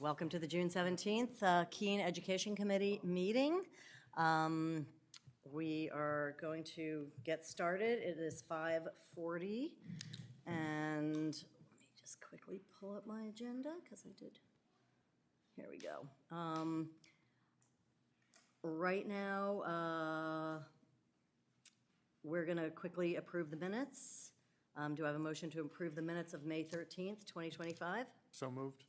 Welcome to the June 17th KBE Education Committee meeting. We are going to get started. It is 5:40, and let me just quickly pull up my agenda because I did. Here we go. Right now, we're going to quickly approve the minutes. Do I have a motion to approve the minutes of May 13th, 2025? So moved.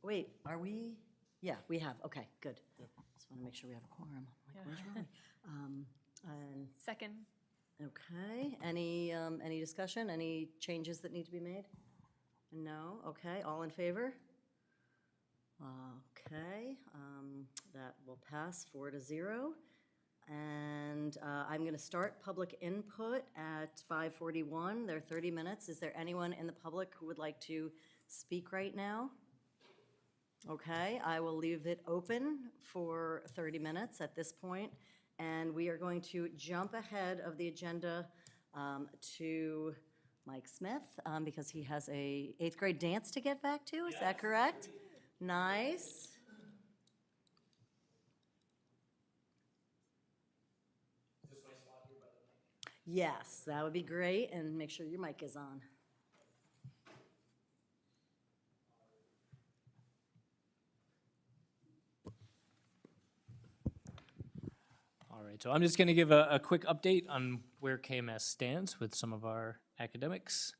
Wait, are we? Yeah, we have. Okay, good. Just want to make sure we have a quorum. Like, where's Rory? And Second. okay, any discussion? Any changes that need to be made? No. Okay, all in favor? Okay, that will pass 4-0. And I'm going to start public input at 5:41. There are 30 minutes. Is there anyone in the public who would like to speak right now? Okay, I will leave it open for 30 minutes at this point, and we are going to jump ahead of the agenda to Mike Smith because he has a 8th grade dance to get back to. Is that correct? Nice. Yes, that would be great, and make sure your mic is on. All right, so I'm just going to give a quick update on where KMS stands with some of our academics.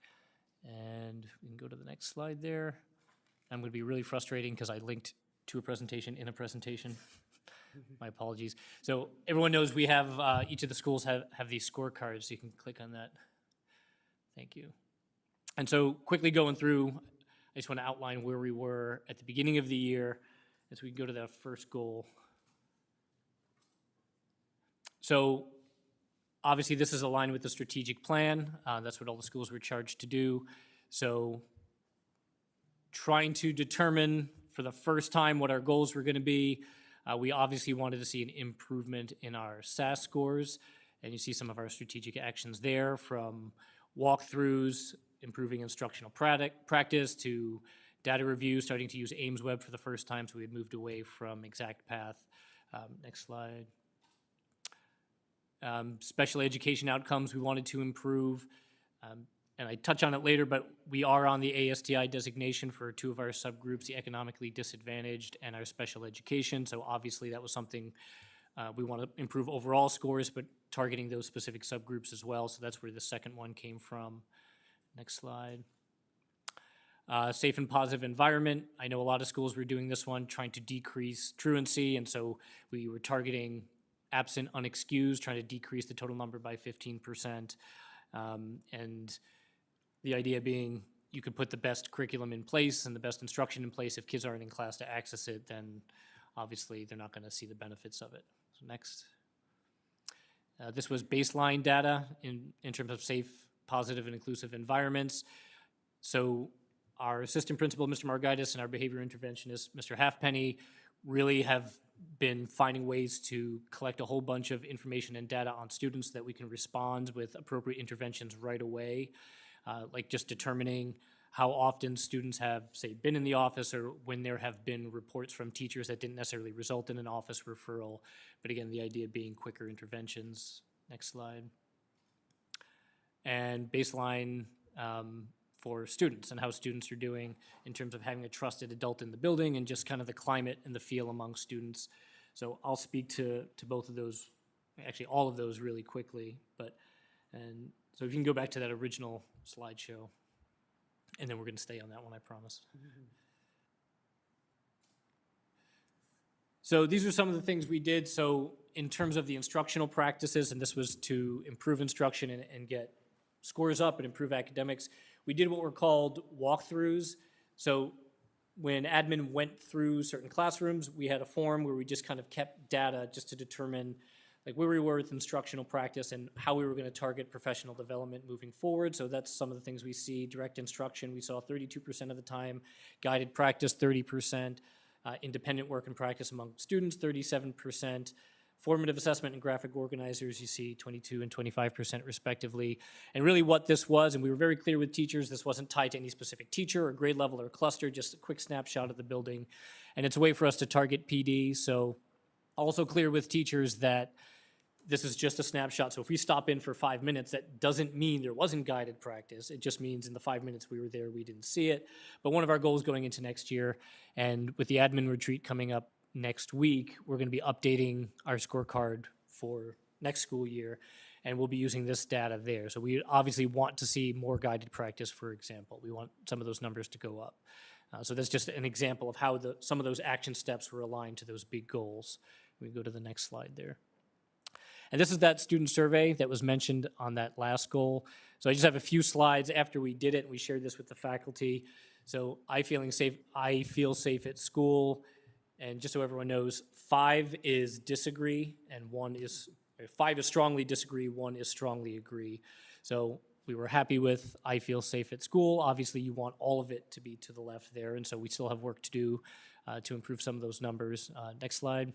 And we can go to the next slide there. I'm going to be really frustrating because I linked to a presentation in a presentation. My apologies. So everyone knows we have, each of the schools have these scorecards, so you can click on that. Thank you. And so quickly going through, I just want to outline where we were at the beginning of the year as we go to that first goal. So obviously this is aligned with the strategic plan. That's what all the schools were charged to do. So trying to determine for the first time what our goals were going to be. We obviously wanted to see an improvement in our SAS scores, and you see some of our strategic actions there, from walkthroughs, improving instructional practice, to data review, starting to use AimsWeb for the first time, so we had moved away from ExactPath. Next slide. Special education outcomes we wanted to improve, and I touch on it later, but we are on the ASTI designation for 2 of our subgroups, the economically disadvantaged and our special education. So obviously that was something we want to improve overall scores, but targeting those specific subgroups as well. So that's where the second one came from. Next slide. Safe and positive environment. I know a lot of schools were doing this one, trying to decrease truancy, and so we were targeting absent unexcused, trying to decrease the total number by 15%. And the idea being you could put the best curriculum in place and the best instruction in place. If kids aren't in class to access it, then obviously they're not going to see the benefits of it. So next. This was baseline data in terms of safe, positive, and inclusive environments. So our assistant principal, Mr. Margaitis, and our behavior interventionist, Mr. Halfpenny, really have been finding ways to collect a whole bunch of information and data on students so that we can respond with appropriate interventions right away, like just determining how often students have, say, been in the office, or when there have been reports from teachers that didn't necessarily result in an office referral. But again, the idea being quicker interventions. Next slide. And baseline for students and how students are doing in terms of having a trusted adult in the building and just kind of the climate and the feel among students. So I'll speak to both of those, actually all of those really quickly. And so if you can go back to that original slideshow, and then we're going to stay on that one, I promise. So these are some of the things we did. So in terms of the instructional practices, and this was to improve instruction and get scores up and improve academics, we did what were called walkthroughs. So when admin went through certain classrooms, we had a form where we just kind of kept data just to determine like where we were with instructional practice and how we were going to target professional development moving forward. So that's some of the things we see. Direct instruction, we saw 32% of the time. Guided practice, 30%. Independent work and practice among students, 37%. Formative assessment and graphic organizers, you see 22 and 25% respectively. And really what this was, and we were very clear with teachers, this wasn't tied to any specific teacher or grade level or cluster, just a quick snapshot of the building. And it's a way for us to target PD. So also clear with teachers that this is just a snapshot. So if we stop in for 5 minutes, that doesn't mean there wasn't guided practice. It just means in the 5 minutes we were there, we didn't see it. But one of our goals going into next year, and with the admin retreat coming up next week, we're going to be updating our scorecard for next school year, and we'll be using this data there. So we obviously want to see more guided practice, for example. We want some of those numbers to go up. So that's just an example of how some of those action steps were aligned to those big goals. We can go to the next slide there. And this is that student survey that was mentioned on that last goal. So I just have a few slides after we did it, and we shared this with the faculty. So I feel safe at school. And just so everyone knows, 5 is disagree, and 5 is strongly disagree, 1 is strongly agree. So we were happy with I feel safe at school. Obviously, you want all of it to be to the left there, and so we still have work to do to improve some of those numbers. Next slide.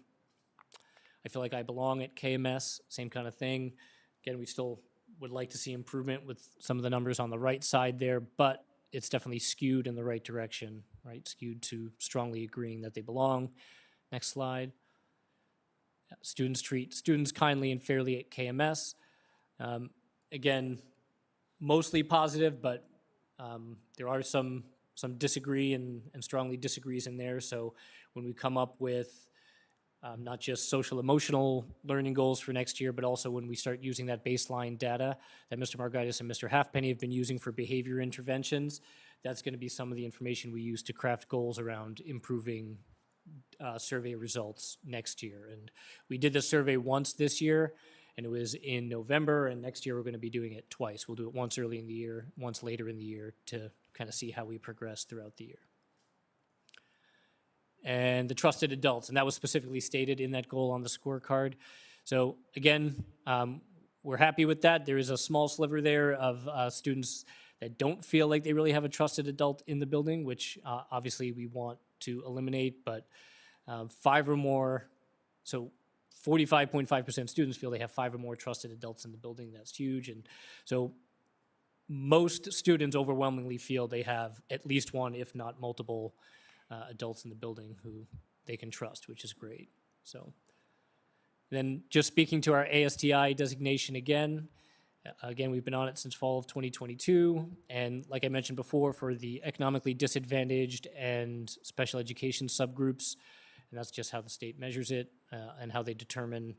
I feel like I belong at KMS, same kind of thing. Again, we still would like to see improvement with some of the numbers on the right side there, but it's definitely skewed in the right direction, right? Skewed to strongly agreeing that they belong. Next slide. Students treat students kindly and fairly at KMS. Again, mostly positive, but there are some disagree and strongly disagrees in there. So when we come up with not just social emotional learning goals for next year, but also when we start using that baseline data that Mr. Margaitis and Mr. Halfpenny have been using for behavior interventions, that's going to be some of the information we use to craft goals around improving survey results next year. And we did this survey once this year, and it was in November, and next year we're going to be doing it twice. We'll do it once early in the year, once later in the year to kind of see how we progress throughout the year. And the trusted adults, and that was specifically stated in that goal on the scorecard. So again, we're happy with that. There is a small sliver there of students that don't feel like they really have a trusted adult in the building, which obviously we want to eliminate, but 5 or more, so 45.5% students feel they have 5 or more trusted adults in the building. That's huge. And so most students overwhelmingly feel they have at least one, if not multiple, adults in the building who they can trust, which is great. So then just speaking to our ASTI designation again, we've been on it since fall of 2022. And like I mentioned before, for the economically disadvantaged and special education subgroups, and that's just how the state measures it and how they determine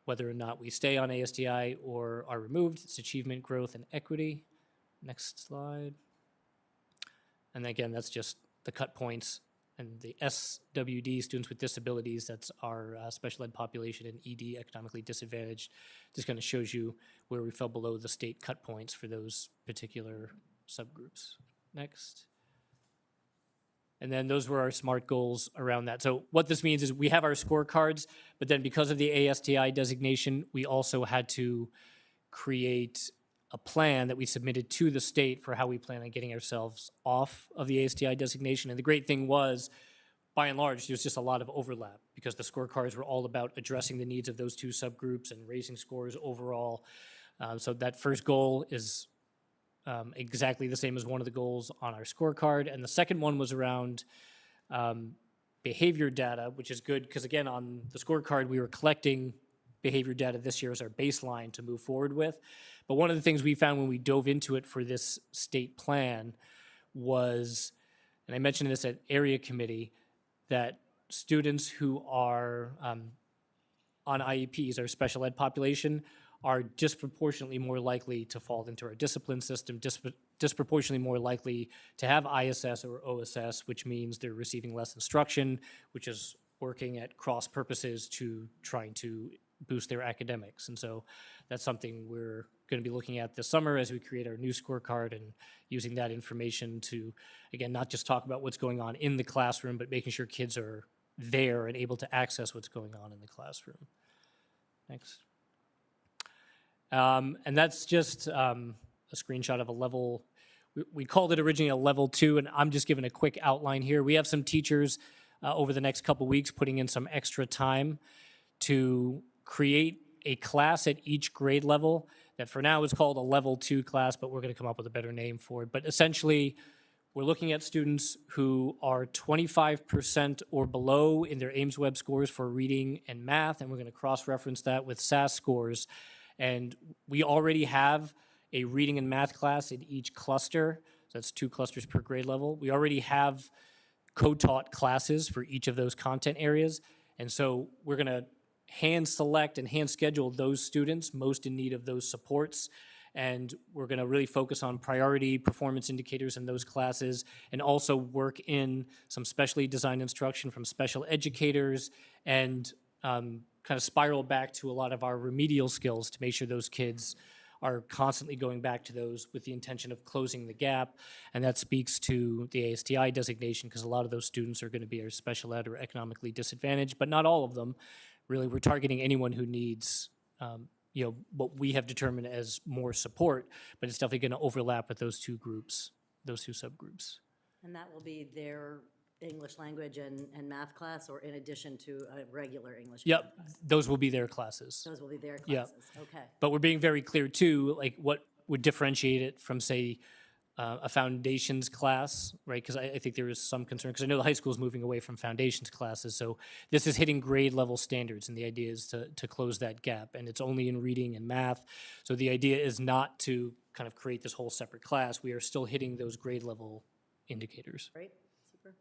whether or not we stay on ASTI or are removed. It's achievement, growth, and equity. Next slide. And again, that's just the cut points, and the SWD, students with disabilities, that's our special ed population, and ED, economically disadvantaged, just kind of shows you where we fell below the state cut points for those particular subgroups. Next. And then those were our SMART goals around that. So what this means is we have our scorecards, but then because of the ASTI designation, we also had to create a plan that we submitted to the state for how we plan on getting ourselves off of the ASTI designation. And the great thing was, by and large, there's just a lot of overlap because the scorecards were all about addressing the needs of those two subgroups and raising scores overall. So that first goal is exactly the same as one of the goals on our scorecard. And the second one was around behavior data, which is good because, again, on the scorecard, we were collecting behavior data this year as our baseline to move forward with. But one of the things we found when we dove into it for this state plan was, and I mentioned this at area committee, that students who are on IEPs, our special ed population, are disproportionately more likely to fall into our discipline system, disproportionately more likely to have ISS or OSS, which means they're receiving less instruction, which is working at cross purposes to trying to boost their academics. And so that's something we're going to be looking at this summer as we create our new scorecard and using that information to, again, not just talk about what's going on in the classroom, but making sure kids are there and able to access what's going on in the classroom. Next. And that's just a screenshot of a level. We called it originally a level 2, and I'm just giving a quick outline here. We have some teachers over the next couple weeks putting in some extra time to create a class at each grade level that for now is called a level 2 class, but we're going to come up with a better name for it. But essentially, we're looking at students who are 25% or below in their Ames Web scores for reading and math, and we're going to cross-reference that with SAS scores. And we already have a reading and math class in each cluster. So that's 2 clusters per grade level. We already have co-taught classes for each of those content areas. And so we're going to hand select and hand schedule those students most in need of those supports. And we're going to really focus on priority performance indicators in those classes, and also work in some specially designed instruction from special educators, and kind of spiral back to a lot of our remedial skills to make sure those kids are constantly going back to those with the intention of closing the gap. And that speaks to the ASTI designation, because a lot of those students are going to be our special ed or economically disadvantaged, but not all of them. Really, we're targeting anyone who needs what we have determined as more support, but it's definitely going to overlap with those 2 groups, those 2 subgroups. And that will be their English language and math class, or in addition to a regular English? Yep, class? those will be their classes. Those will be their Yeah. classes, okay. But we're being very clear too, like what would differentiate it from, say, a foundations class, right? Because I think there is some concern, because I know the high school is moving away from foundations classes. So this is hitting grade level standards, and the idea is to close that gap. And it's only in reading and math. So the idea is not to kind of create this whole separate class. We are still hitting those grade level indicators. Great, super.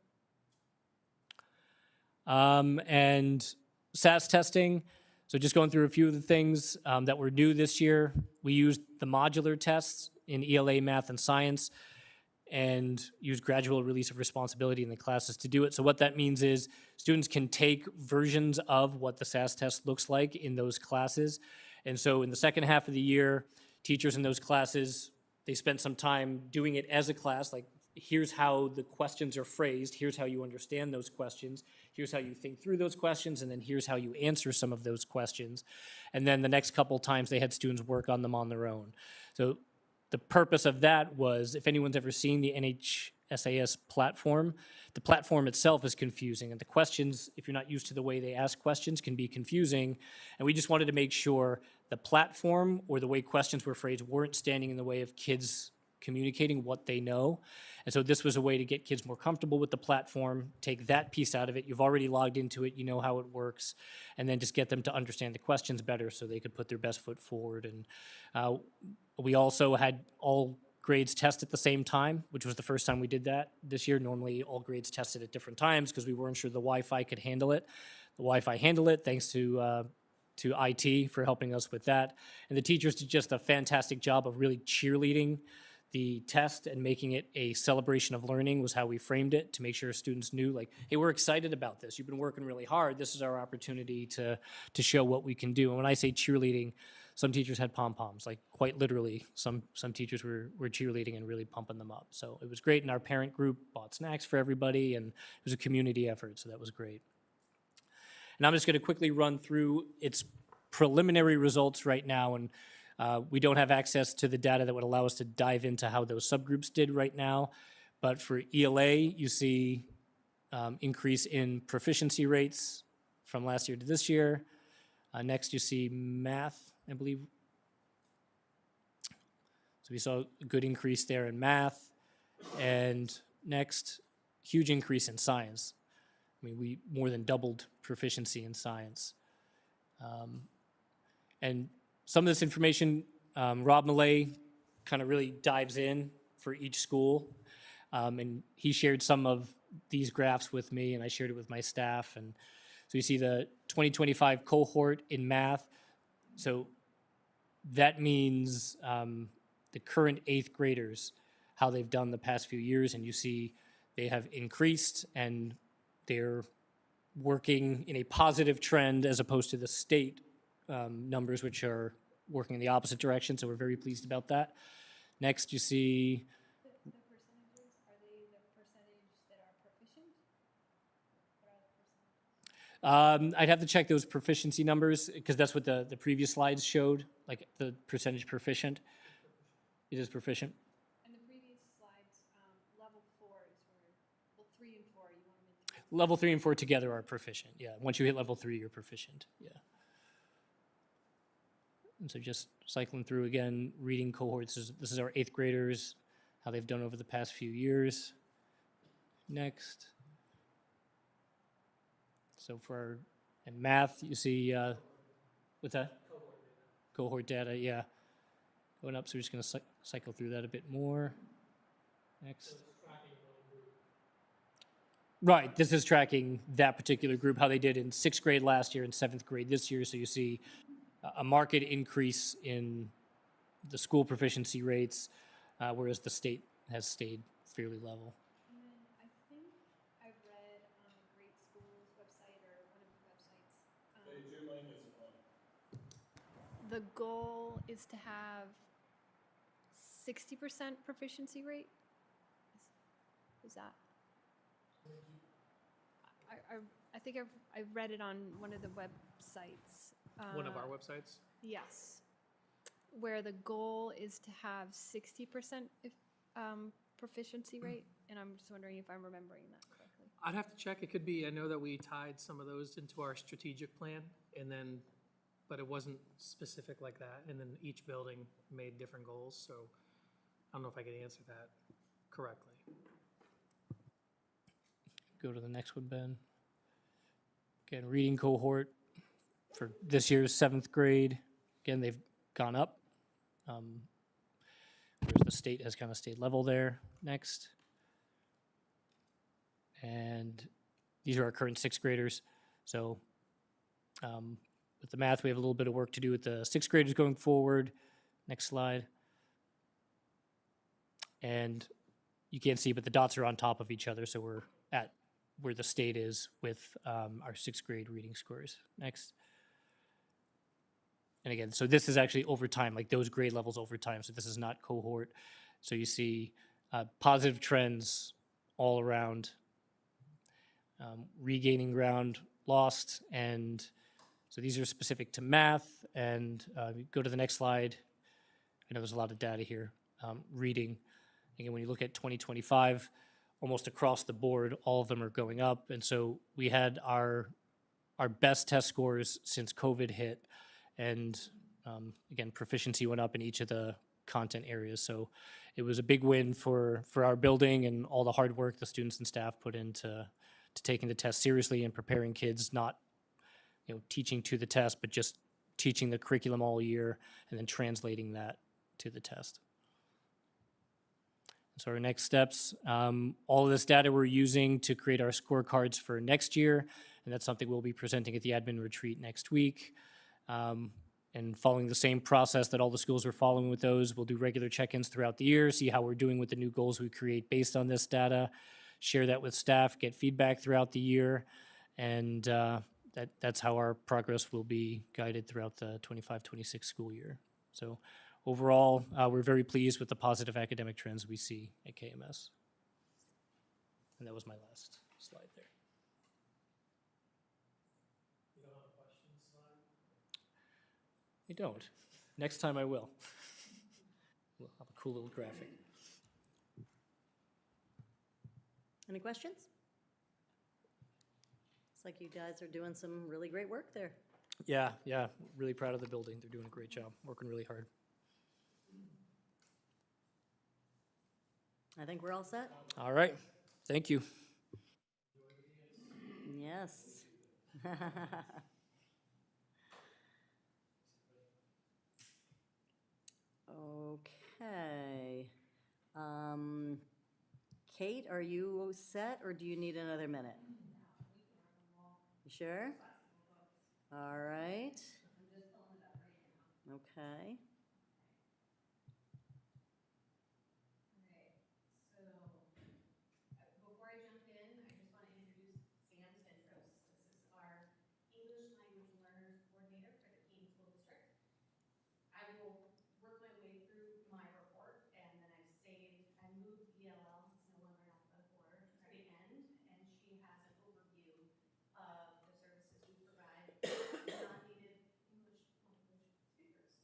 And SAS testing. So just going through a few of the things that were new this year. We used the modular tests in ELA, math, and science, and use gradual release of responsibility in the classes to do it. So what that means is students can take versions of what the SAS test looks like in those classes. And so in the second half of the year, teachers in those classes, they spent some time doing it as a class, like here's how the questions are phrased, here's how you understand those questions, here's how you think through those questions, and then here's how you answer some of those questions. And then the next couple times they had students work on them on their own. So the purpose of that was, if anyone's ever seen the NHSAS platform, the platform itself is confusing, and the questions, if you're not used to the way they ask questions, can be confusing. And we just wanted to make sure the platform or the way questions were phrased weren't standing in the way of kids communicating what they know. And so this was a way to get kids more comfortable with the platform, take that piece out of it. You've already logged into it, you know how it works, and then just get them to understand the questions better so they could put their best foot forward. And we also had all grades test at the same time, which was the first time we did that this year. Normally all grades tested at different times because we weren't sure the Wi-Fi could handle it. The Wi-Fi handled it, thanks to IT for helping us with that. And the teachers did just a fantastic job of really cheerleading the test and making it a celebration of learning, was how we framed it, to make sure students knew, like, hey, we're excited about this. You've been working really hard. This is our opportunity to show what we can do. And when I say cheerleading, some teachers had pom-poms, like quite literally. Some teachers were cheerleading and really pumping them up. So it was great. And our parent group bought snacks for everybody, and it was a community effort, so that was great. And I'm just going to quickly run through its preliminary results right now, and we don't have access to the data that would allow us to dive into how those subgroups did right now. But for ELA, you see increase in proficiency rates from last year to this year. Next, you see math, I believe. So we saw a good increase there in math. And next, huge increase in science. I mean, we more than doubled proficiency in science. And some of this information, Rob Millay kind of really dives in for each school. And he shared some of these graphs with me, and I shared it with my staff. And so you see the 2025 cohort in math. So that means the current 8th graders, how they've done the past few years. And you see they have increased, and they're working in a positive trend as opposed to the state numbers, which are working in the opposite direction. So we're very pleased about that. Next, you see The percentages, are they the percentage that are proficient? What are the percentages? I'd have to check those proficiency numbers, because that's what the previous slides showed, like the percentage proficient. It is proficient. And the previous slides, level 4 is where, well, 3 and 4, you want to make Level 3 and 4 together are proficient, yeah. Once you hit level 3, you're proficient, yeah. And so just cycling through again, reading cohorts. This is our 8th graders, how they've done over the past few years. Next. So for in math, you see, what's that? Cohort data, yeah. Going up, so we're just going to cycle through that a bit more. Next. Right, this is tracking that particular group, how they did in 6th grade last year and 7th grade this year. So you see a marked increase in the school proficiency rates, whereas the state has stayed fairly level. And then I think I read on the Great Schools website or one of the websites. The goal is to have 60% proficiency rate. Is that? I think I read it on one of the websites. One of our websites? Yes. Where the goal is to have 60% proficiency rate, and I'm just wondering if I'm remembering that correctly. I'd have to check. It could be, I know that we tied some of those into our strategic plan, and then, but it wasn't specific like that. And then each building made different goals, so I don't know if I can answer that correctly. Go to the next one, Ben. Again, reading cohort for this year's 7th grade. Again, they've gone up, whereas the state has kind of stayed level there. Next. And these are our current 6th graders. So with the math, we have a little bit of work to do with the 6th graders going forward. Next slide. And you can't see, but the dots are on top of each other, so we're at where the state is with our 6th grade reading scores. Next. And again, so this is actually over time, like those grade levels over time, so this is not cohort. So you see positive trends all around, regaining ground lost, and so these are specific to math, and go to the next slide. I know there's a lot of data here. Reading, again, when you look at 2025, almost across the board, all of them are going up. And so we had our best test scores since COVID hit. And again, proficiency went up in each of the content areas. So it was a big win for our building and all the hard work the students and staff put into taking the test seriously and preparing kids, not teaching to the test, but just teaching the curriculum all year and then translating that to the test. So our next steps, all of this data we're using to create our scorecards for next year, and that's something we'll be presenting at the admin retreat next week. And following the same process that all the schools are following with those, we'll do regular check-ins throughout the year, see how we're doing with the new goals we create based on this data, share that with staff, get feedback throughout the year, and that's how our progress will be guided throughout the 25-26 school year. So overall, we're very pleased with the positive academic trends we see at KMS. And that was my last slide there. You don't have a question slide? I don't. Next time I will. We'll have a cool little graphic. Any questions? It's like you guys are doing some really great work there. Yeah, really proud of the building. They're doing a great job, working really hard. I think we're all set. All right, thank you. Yes. Okay. Kate, are you set, or do you need another minute? You sure? All right. Okay. Before I jump in, I just want to introduce Sam Centros. This is our English Language Learners Coordinator for the Keene School District. I will work my way through my report, and then I moved ELL, it's no longer an alphabetical order, to the end, and she has an overview of the services we provide to non-native English language speakers.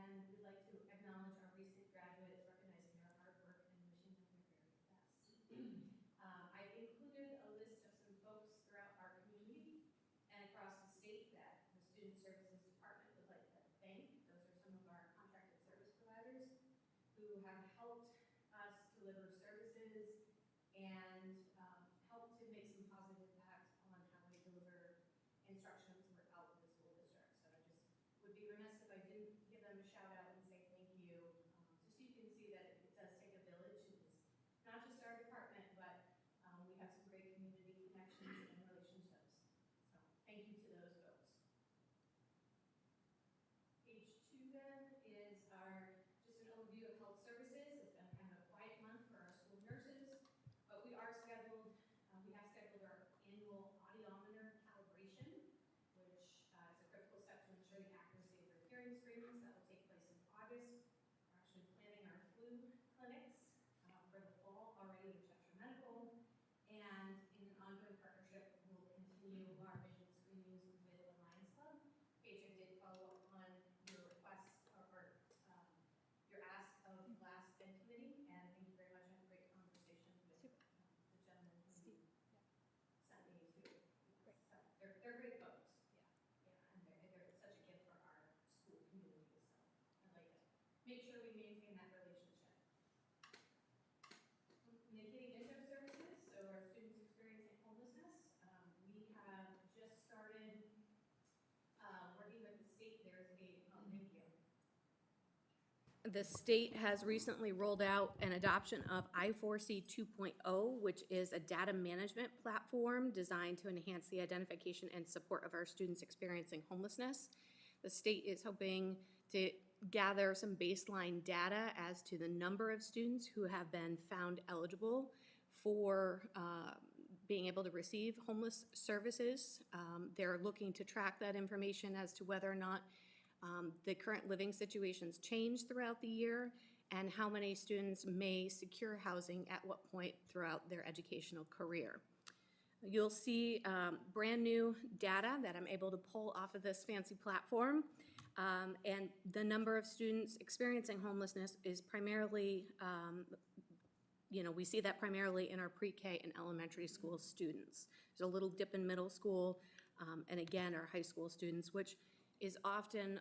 and we'd like to acknowledge our recent graduates, recognizing their hard work and wishing them their very best. I've included a list of some folks throughout our community and across the state that the Student Services Department would like to thank. Those are some of our contracted service providers who have helped us deliver services and help to make some positive impact on how we deliver instruction throughout the school district. So I just would be remiss if I didn't give them a shout out and say thank you, just so you can see that it does take a village. It is not just our department, but we have some great community connections and relationships. So thank you to those folks. Page 2 then is just an overview of health services. It's been kind of a quiet month for our school nurses, but we have scheduled our annual audiometer calibration, which is a critical step to ensure the accuracy of their hearing screenings. That will take place in August. We're actually planning our flu clinics for the fall already with Chester Medical, and in an ongoing partnership, we'll continue our vision screenings with the Lions Club. Paige, I did follow up on your request or your ask of the last Ed committee, and thank you very much. I had a great conversation with the gentleman who sent me to. Great. So they're great folks. Yeah, and they're such a gift for our school community. So I'd like to make sure we maintain that relationship. Communicating intern services, so our students experiencing homelessness. We have just started working with the state. Thank you. The state has recently rolled out an adoption of I4C 2.0, which is a data management platform designed to enhance the identification and support of our students experiencing homelessness. The state is hoping to gather some baseline data as to the number of students who have been found eligible for being able to receive homeless services. They're looking to track that information as to whether or not the current living situations change throughout the year and how many students may secure housing at what point throughout their educational career. You'll see brand new data that I'm able to pull off of this fancy platform. And the number of students experiencing homelessness is primarily, we see that primarily in our pre-K and elementary school students. There's a little dip in middle school, and again, our high school students, which is often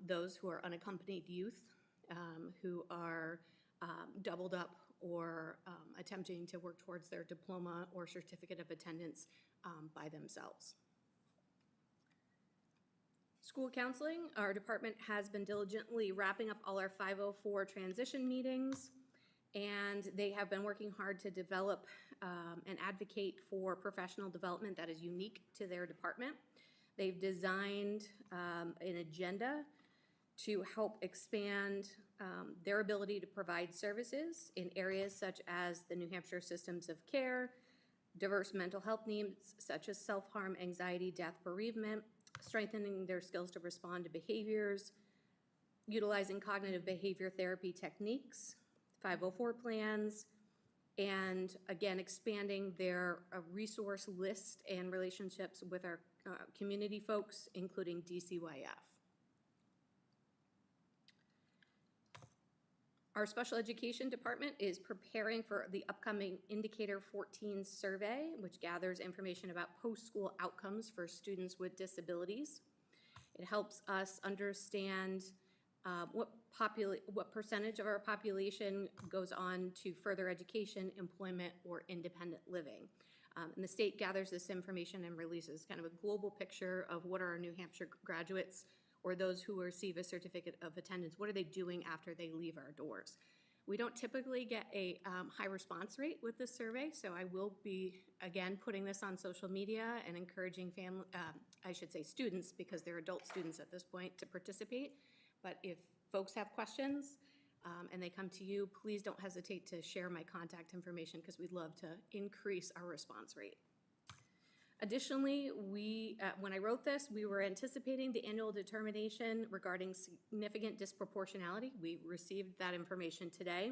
those who are unaccompanied youth, who are doubled up or attempting to work towards their diploma or certificate of attendance by themselves. School counseling, our department has been diligently wrapping up all our 504 transition meetings, and they have been working hard to develop and advocate for professional development that is unique to their department. They've designed an agenda to help expand their ability to provide services in areas such as the New Hampshire systems of care, diverse mental health needs such as self-harm, anxiety, death, bereavement, strengthening their skills to respond to behaviors, utilizing cognitive behavior therapy techniques, 504 plans, and again, expanding their resource list and relationships with our community folks, including DCYF. Our special education department is preparing for the upcoming Indicator 14 survey, which gathers information about post-school outcomes for students with disabilities. It helps us understand what percentage of our population goes on to further education, employment, or independent living. And the state gathers this information and releases kind of a global picture of what are our New Hampshire graduates or those who receive a certificate of attendance, what are they doing after they leave our doors? We don't typically get a high response rate with this survey, so I will be, again, putting this on social media and encouraging students, because they're adult students at this point, to participate. But if folks have questions and they come to you, please don't hesitate to share my contact information, because we'd love to increase our response rate. Additionally, when I wrote this, we were anticipating the annual determination regarding significant disproportionality. We received that information today.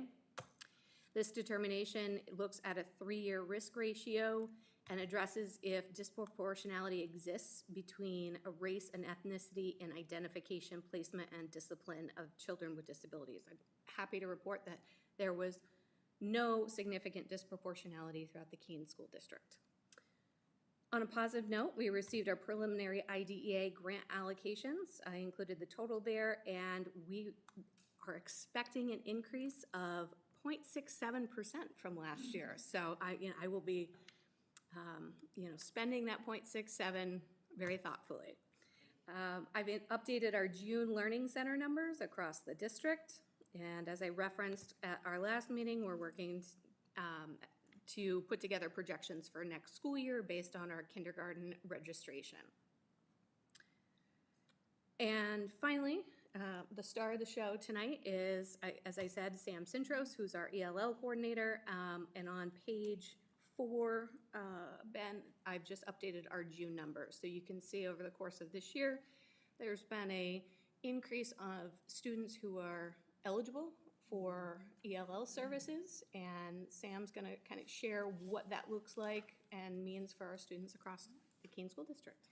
This determination looks at a 3-year risk ratio and addresses if disproportionality exists between a race and ethnicity in identification, placement, and discipline of children with disabilities. I'm happy to report that there was no significant disproportionality throughout the Keene School District. On a positive note, we received our preliminary IDEA grant allocations. I included the total there, and we are expecting an increase of 0.67% from last year. So I will be, spending that 0.67 very thoughtfully. I've updated our June Learning Center numbers across the district. And as I referenced at our last meeting, we're working to put together projections for next school year based on our kindergarten registration. And finally, the star of the show tonight is, as I said, Sam Sintros, who's our ELL coordinator. And on page 4, Ben, I've just updated our June numbers. So you can see over the course of this year, there's been an increase of students who are eligible for ELL services, and Sam's going to kind of share what that looks like and means for our students across the Keene School District.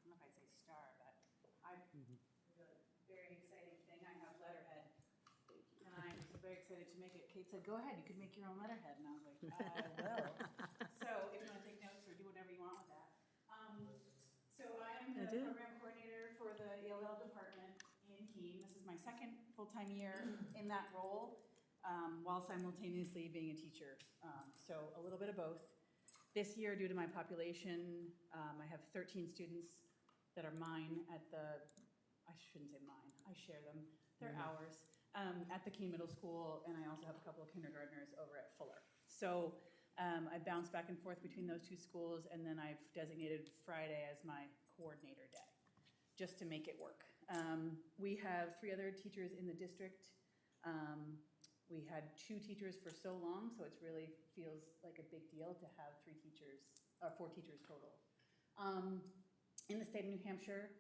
I don't know if I'd say star, but it's a very exciting thing. I have letterhead, and I'm very excited to make it. Kate said, "Go ahead, you can make your own letterhead," and I was like, "I will." So if you want to take notes or do whatever you want with that. So I am the program coordinator for the ELL department in Keene. This is my second full-time year in that role, while simultaneously being a teacher. So a little bit of both. This year, due to my population, I have 13 students that are mine at the, I shouldn't say mine, I share them, they're ours, at the Keene Middle School, and I also have a couple of kindergartners over at Fuller. So I bounce back and forth between those two schools, and then I've designated Friday as my coordinator day, just to make it work. We have 3 other teachers in the district. We had 2 teachers for so long, so it really feels like a big deal to have 4 teachers total. In the state of New Hampshire,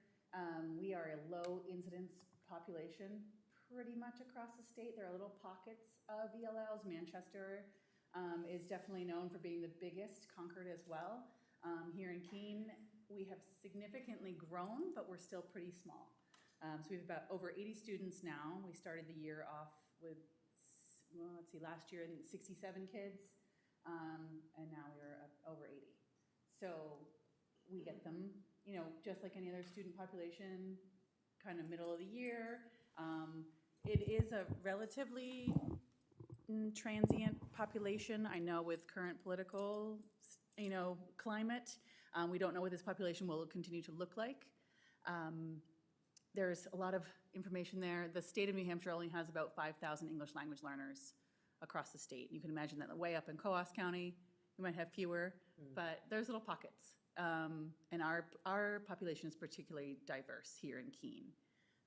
we are a low incidence population pretty much across the state. There are little pockets of ELLs. Manchester is definitely known for being the biggest, Concord as well. Here in Keene, we have significantly grown, but we're still pretty small. So we have about over 80 students now. We started the year off with, well, let's see, last year I think 67 kids, and now we're up over 80. So we get them, just like any other student population, kind of middle of the year. It is a relatively transient population. I know with current political, climate, we don't know what this population will continue to look like. There's a lot of information there. The state of New Hampshire only has about 5,000 English language learners across the state. You can imagine that way up in Coos County, you might have fewer, but there's little pockets. And our population is particularly diverse here in Keene.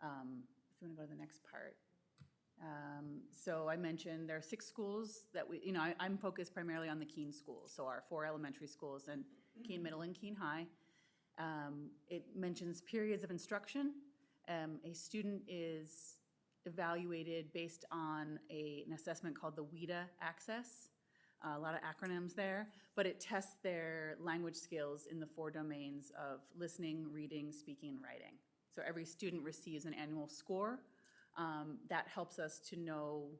If you want to go to the next part. So I mentioned there are 6 schools that I'm focused primarily on the Keene schools, so our 4 elementary schools and Keene Middle and Keene High. It mentions periods of instruction. A student is evaluated based on an assessment called the WIDA Access. A lot of acronyms there, but it tests their language skills in the 4 domains of listening, reading, speaking, and writing. So every student receives an annual score. That helps us to know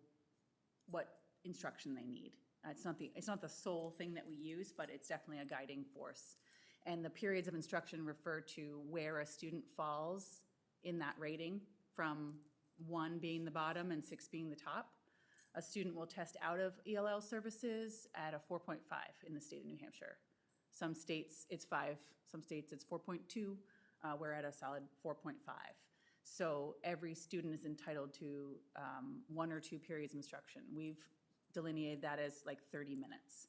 what instruction they need. It's not the sole thing that we use, but it's definitely a guiding force. And the periods of instruction refer to where a student falls in that rating, from 1 being the bottom and 6 being the top. A student will test out of ELL services at a 4.5 in the state of New Hampshire. Some states it's 5, some states it's 4.2. We're at a solid 4.5. So every student is entitled to 1 or 2 periods of instruction. We've delineated that as like 30 minutes.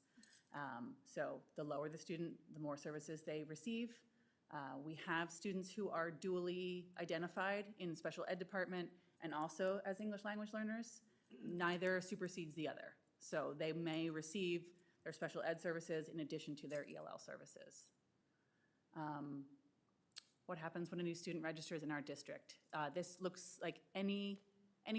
So the lower the student, the more services they receive. We have students who are dually identified in the special ed department and also as English language learners. Neither supersedes the other. So they may receive their special ed services in addition to their ELL services. What happens when a new student registers in our district? This looks like any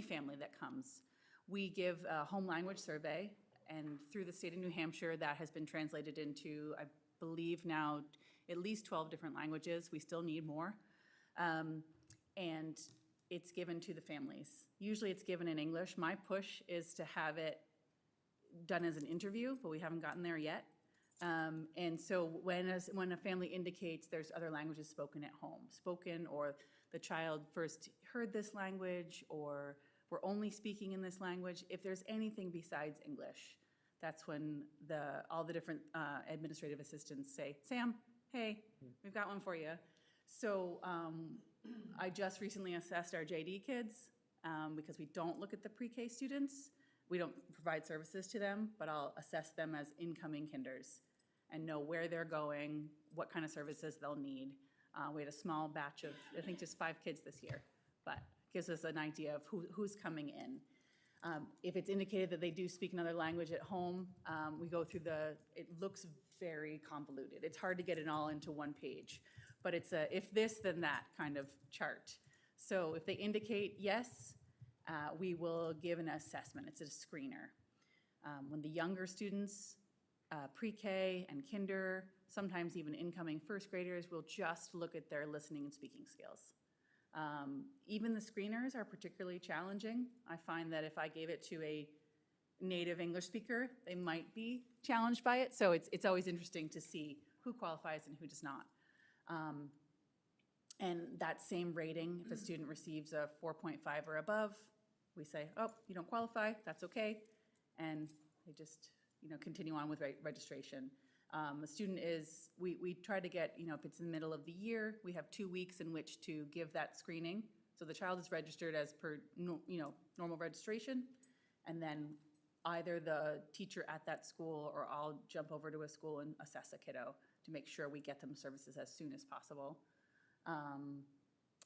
family that comes. We give a home language survey And through the state of New Hampshire, that has been translated into, I believe now, at least 12 different languages. We still need more. And it's given to the families. Usually it's given in English. My push is to have it done as an interview, but we haven't gotten there yet. And so when a family indicates there's other languages spoken at home, or the child first heard this language, or we're only speaking in this language, if there's anything besides English, that's when all the different administrative assistants say, Sam, hey, we've got one for you. So I just recently assessed our JD kids because we don't look at the pre-K students. We don't provide services to them, but I'll assess them as incoming kinders and know where they're going, what kind of services they'll need. We had a small batch of, I think, just 5 kids this year, but gives us an idea of who's coming in. If it's indicated that they do speak another language at home, we go through it looks very convoluted. It's hard to get it all into one page, but it's a if this, then that kind of chart. So if they indicate yes, we will give an assessment. It's a screener. When the younger students, pre-K and kinder, sometimes even incoming first graders, will just look at their listening and speaking skills. Even the screeners are particularly challenging. I find that if I gave it to a native English speaker, they might be challenged by it. So it's always interesting to see who qualifies and who does not. And that same rating, if a student receives a 4.5 or above, we say, oh, you don't qualify, that's okay. And they just, continue on with registration. A student is, we try to get, if it's in the middle of the year, we have 2 weeks in which to give that screening. So the child is registered as per, normal registration. And then either the teacher at that school or I'll jump over to a school and assess a kiddo to make sure we get them services as soon as possible.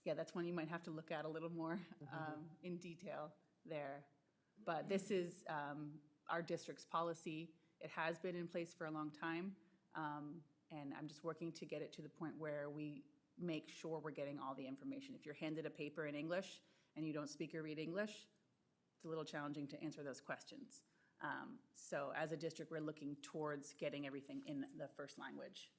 Yeah, that's one you might have to look at a little more in detail there. But this is our district's policy. It has been in place for a long time, and I'm just working to get it to the point where we make sure we're getting all the information. If you're handed a paper in English and you don't speak or read English, it's a little challenging to answer those questions. So as a district, we're looking towards getting everything in the first language.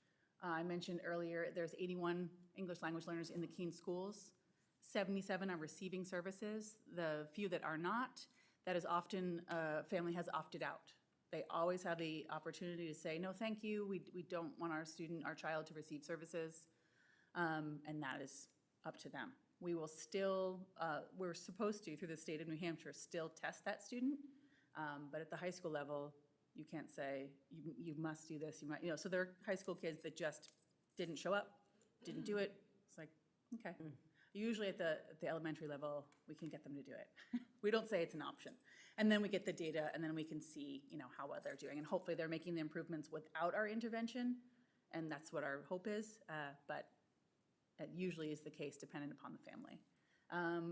I mentioned earlier, there's 81 English language learners in the Keene schools. 77 are receiving services. The few that are not, that is often a family has opted out. They always have the opportunity to say, no, thank you, we don't want our child to receive services, and that is up to them. We will still, we're supposed to, through the state of New Hampshire, still test that student, but at the high school level, you can't say, you must do this, so there are high school kids that just didn't show up, didn't do it. It's like, okay. Usually at the elementary level, we can get them to do it. We don't say it's an option. And then we get the data, and then we can see, how well they're doing. And hopefully they're making the improvements without our intervention, and that's what our hope is. But it usually is the case dependent upon the family.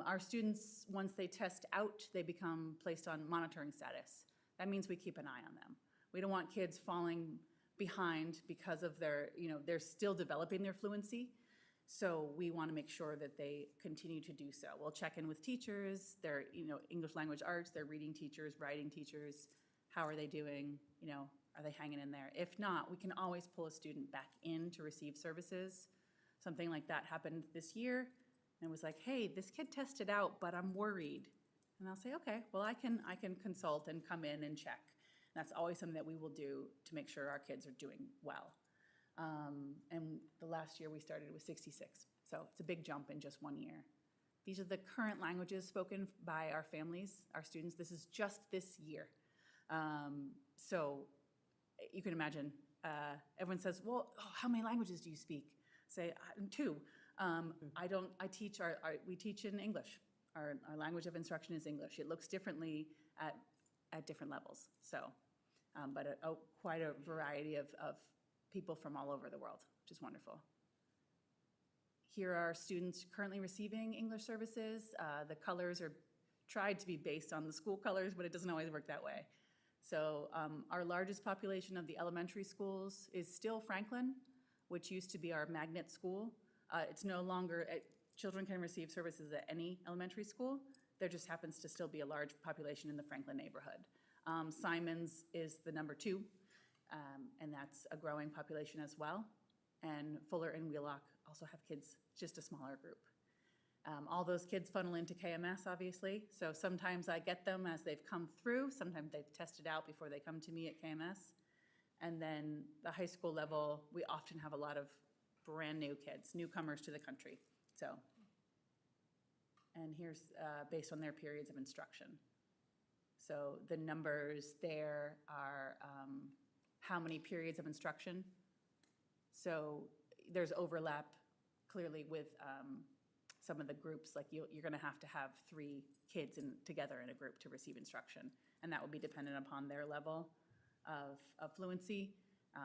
Our students, once they test out, they become placed on monitoring status. That means we keep an eye on them. We don't want kids falling behind because of they're still developing their fluency. So we want to make sure that they continue to do so. We'll check in with teachers, their English language arts, their reading teachers, writing teachers. How are they doing? Are they hanging in there? If not, we can always pull a student back in to receive services. Something like that happened this year. And it was like, hey, this kid tested out, but I'm worried. And I'll say, okay, well, I can consult and come in and check. And that's always something that we will do to make sure our kids are doing well. And the last year we started with 66. So it's a big jump in just 1 year. These are the current languages spoken by our families, our students. This is just this year. So you can imagine, everyone says, well, how many languages do you speak? Say, 2. We teach in English. Our language of instruction is English. It looks differently at different levels. So, but quite a variety of people from all over the world, which is wonderful. Here are students currently receiving English services. The colors are tried to be based on the school colors, but it doesn't always work that way. So our largest population of the elementary schools is still Franklin, which used to be our magnet school. It's no longer, children can receive services at any elementary school. There just happens to still be a large population in the Franklin neighborhood. Simons is the number 2, and that's a growing population as well. And Fuller and Wheelock also have kids, just a smaller group. All those kids funnel into KMS, obviously, so sometimes I get them as they've come through, sometimes they've tested out before they come to me at KMS. And then the high school level, we often have a lot of brand-new kids, newcomers to the country, so. And here's based on their periods of instruction. So the numbers there are how many periods of instruction. So there's overlap clearly with some of the groups, like you're going to have 3 kids together in a group to receive instruction, and that will be dependent upon their level of fluency,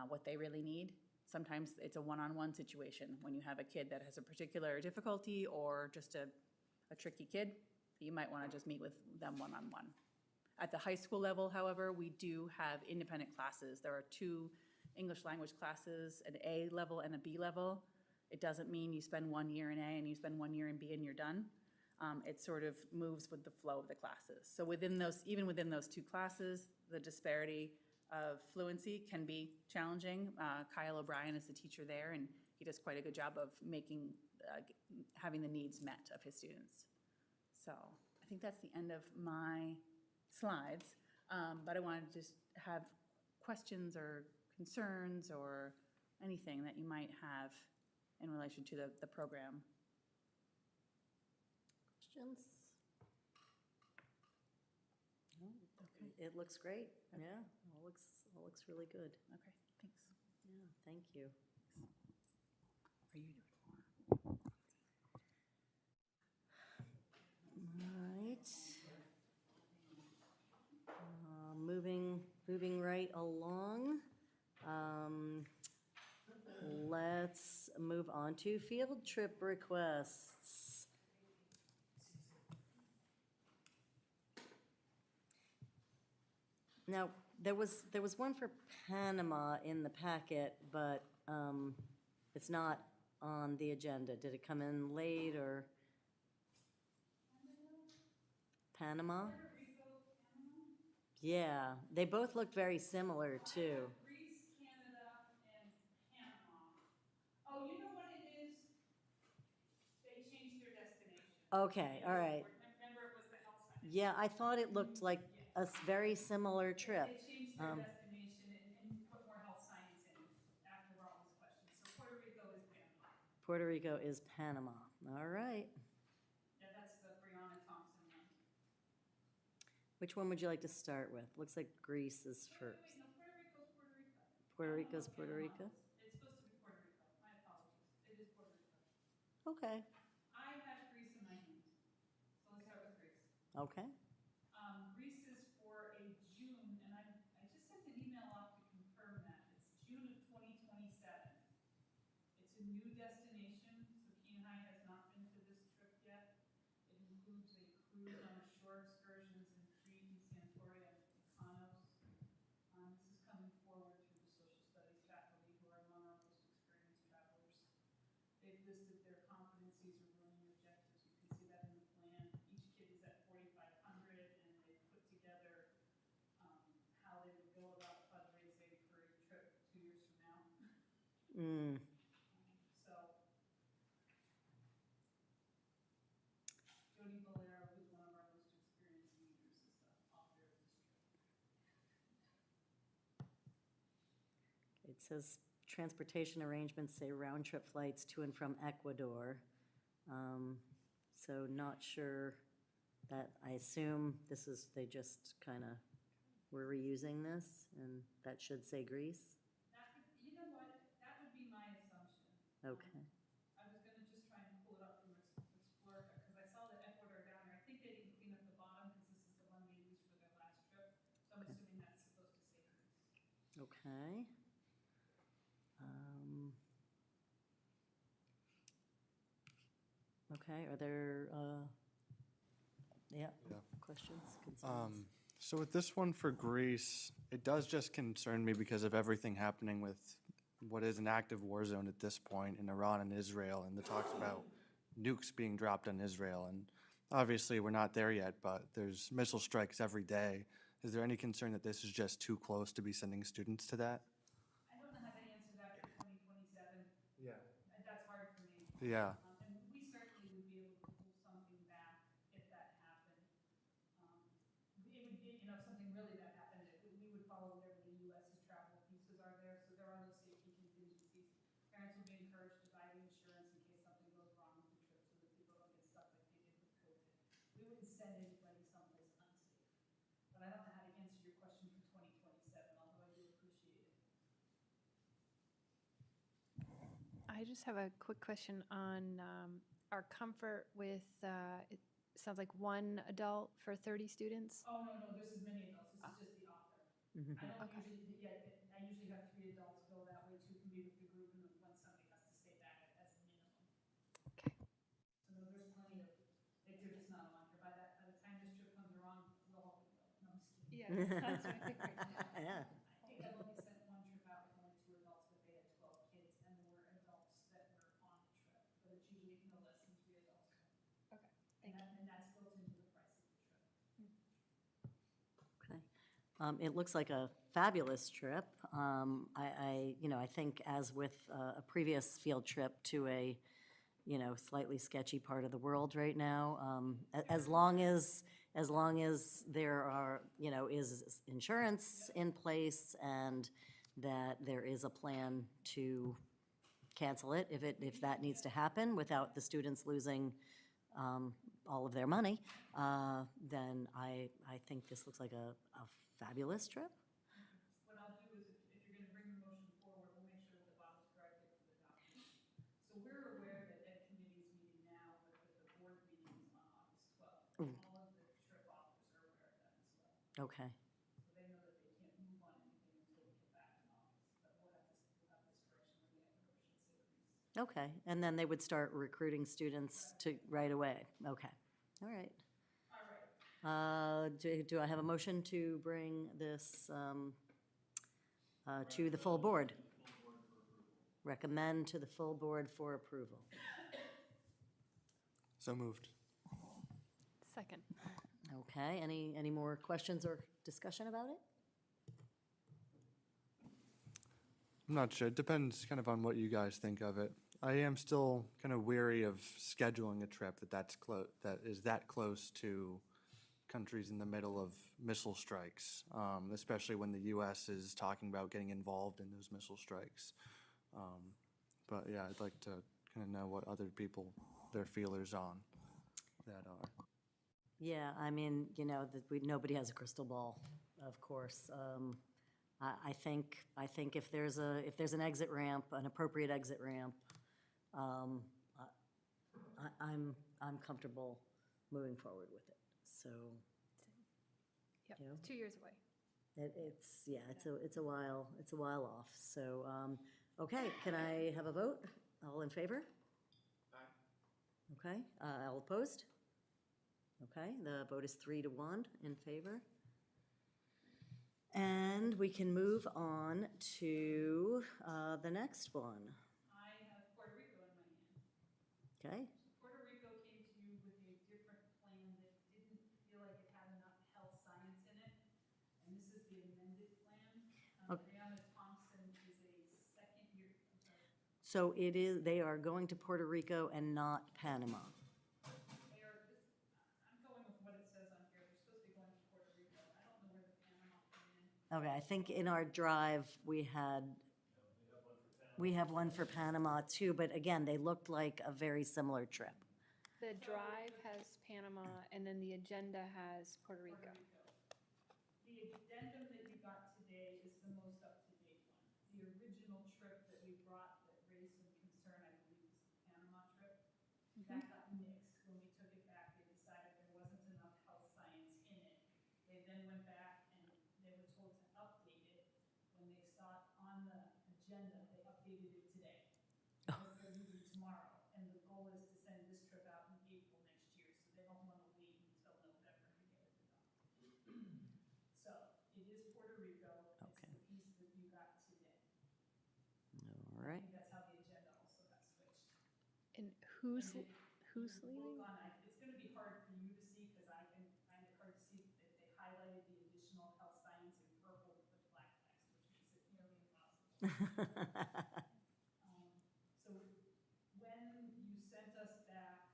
what they really need. Sometimes it's a one-on-one situation when you have a kid that has a particular difficulty or just a tricky kid, you might want to just meet with them one-on-one. At the high school level, however, we do have independent classes. There are 2 English language classes, an A level and a B level. It doesn't mean you spend 1 year in A and you spend 1 year in B and you're done. It sort of moves with the flow of the classes. So even within those 2 classes, the disparity of fluency can be challenging. Kyle O'Brien is the teacher there, and he does quite a good job of having the needs met of his students. So I think that's the end of my slides, but I wanted to just have questions or concerns or anything that you might have in relation to the program. Questions? No? Okay. It looks great. Okay. Yeah, all looks really good. Okay, thanks. Yeah, thank you. Are you doing? All right. Moving right along. Let's move on to field trip requests. Now, there was one for Panama in the packet, but it's not on the agenda. Did it come in late or? Panama? Yeah, they both look very similar too. Greece, Canada, and Panama. Oh, you know what it is? They changed their destination. Okay, all right. Remember, it was the health science. Yeah, I thought it looked like a very similar trip. They changed their destination and put more health science in after all these questions. So Puerto Rico is Panama. Puerto Rico is Panama. All right. Yeah, that's the Brianna Thompson one. Which one would you like to start with? Looks like Greece is first. Wait, no, Puerto Rico's Puerto Rico. Puerto Rico's Puerto Rico? It's supposed to be Puerto Rico. My apologies. It is Puerto Rico. Okay, I have Greece in my hand. So let's start with Greece. okay. Greece is for a June, and I just sent an email off to confirm that. It's June of 2027. It's a new destination, so Keene High has not been to this trip yet. It includes a cruise on the shore excursions in Crete and Santoria and Mykonos. This is coming forward through the social studies faculty who are among our most experienced travelers. They've listed their competencies or learning objectives. You can see that in the plan. Each kid is at 4,500, and they put together how they would go about fundraising for a trip 2 years from now. So Jody Valero, who's one of our most experienced leaders, is the author of this trip. It says transportation arrangements say round-trip flights to and from Ecuador. So not sure that, I assume this is, they just kind of were reusing this, and that should say Greece? You know what? That would be my assumption. Okay, I was gonna just try and pull it up from Explorica, because I saw the Ecuador down there. I think they didn't clean up the bottom, because this is the one they used for their last trip. So I'm assuming that's supposed to say Greece. okay. Okay, are there, yeah, questions, concerns? So with this one for Greece, it does just concern me because of everything happening with what is an active war zone at this point in Iran and Israel, and the talks about nukes being dropped on Israel. And obviously, we're not there yet, but there's missile strikes every day Is there any concern that this is just too close to be sending students to that? I don't know how to answer that for 2027. Yeah. That's hard for me. Yeah. And we certainly would be able to pull something back if that happened. It would be, if something really bad happened, we would follow whatever the US's travel pieces are there, so there are no safety contingencies. Parents will be encouraged to buy the insurance in case something goes wrong with the trip, so that people don't get stuck like they did with COVID. We wouldn't send anybody someplace unsafe. But I don't know how to answer your question for 2027, although I do appreciate it. I just have a quick question on our comfort with, it sounds like one adult for 30 students. Oh, no, this is many adults, this is just the author. I don't Okay. usually, I usually have 3 adults go that way, 2 can be with the group, and then when somebody has to stay back as a minimum. Okay. So there's plenty of, they're just not on here. By the time this trip comes around, we'll all be going. No, I'm just kidding. Yeah, that's what I figured. Yeah. I think I've only sent one trip out with only 2 adults, but they had 12 kids, and there were adults that were on the trip, but it's usually no less than 3 adults going. Okay, thank you. And that's built into the price of the trip. Okay. It looks like a fabulous trip. I think as with a previous field trip to a, slightly sketchy part of the world right now, as long as there are, is insurance in place and that there is a plan to cancel it if that needs to happen without the students losing all of their money, then I think this looks like a fabulous trip. What I'll do is, if you're gonna bring the motion forward, we'll make sure that the bottom's corrected for the document. So we're aware that Ed Committee is meeting now, but that the board meeting is on August 12th. And all of the trip authors are aware of that as well. Okay. So they know that they can't move on anything until we get back in August. But we'll have this correction when the other, or should say release. Okay, and then they would start recruiting students to, right away. Okay, all right. All right. Do I have a motion to bring this to the full board? Recommend to the full board for approval. So moved. Second. Okay, any more questions or discussion about it? I'm not sure. It depends kind of on what you guys think of it. I am still kind of weary of scheduling a trip that is that close to countries in the middle of missile strikes, especially when the U.S. is talking about getting involved in those missile strikes. But yeah, I'd like to kind of know what other people, their feelers on that are. Yeah, I mean, nobody has a crystal ball, of course. I think if there's an exit ramp, an appropriate exit ramp, I'm comfortable moving forward with it. So, Yep, You know? 2 years away. it's a while off. So, okay, can I have a vote? All in favor? Aye. Okay, all opposed? Okay, the vote is 3-1 in favor. And we can move on to the next one. I have Puerto Rico in my hand. Okay, Puerto Rico came to you with a different plan that didn't feel like it had enough health science in it. And this is the amended plan. Okay. Brianna Thompson is a second year, I'm sorry, so they are going to Puerto Rico and not Panama. they are, I'm going with what it says on here. They're supposed to be going to Puerto Rico. I don't know where the Panama plan. Okay, I think in our drive, we have one for Panama too, but again, they looked like a very similar trip. The drive has Panama, and then the agenda has Puerto Rico. The addendum that you got today is the most up-to-date one. The original trip that we brought that raised some concern, I believe, was the Panama trip. That got nixed. When we took it back, they decided there wasn't enough health science in it. They then went back and they were told to update it. When they saw it on the agenda, they updated it today. Because they're leaving tomorrow, and the goal is to send this trip out in April next year, so they don't want to wait until November to get it adopted. So, it is Puerto Rico, it's Okay. the piece that you got today. All I right. think that's how the agenda also got switched. And who's And who's you look leaving? on, it's gonna be hard for you to see, because I can find it hard to see, if they highlighted the additional So when you sent us back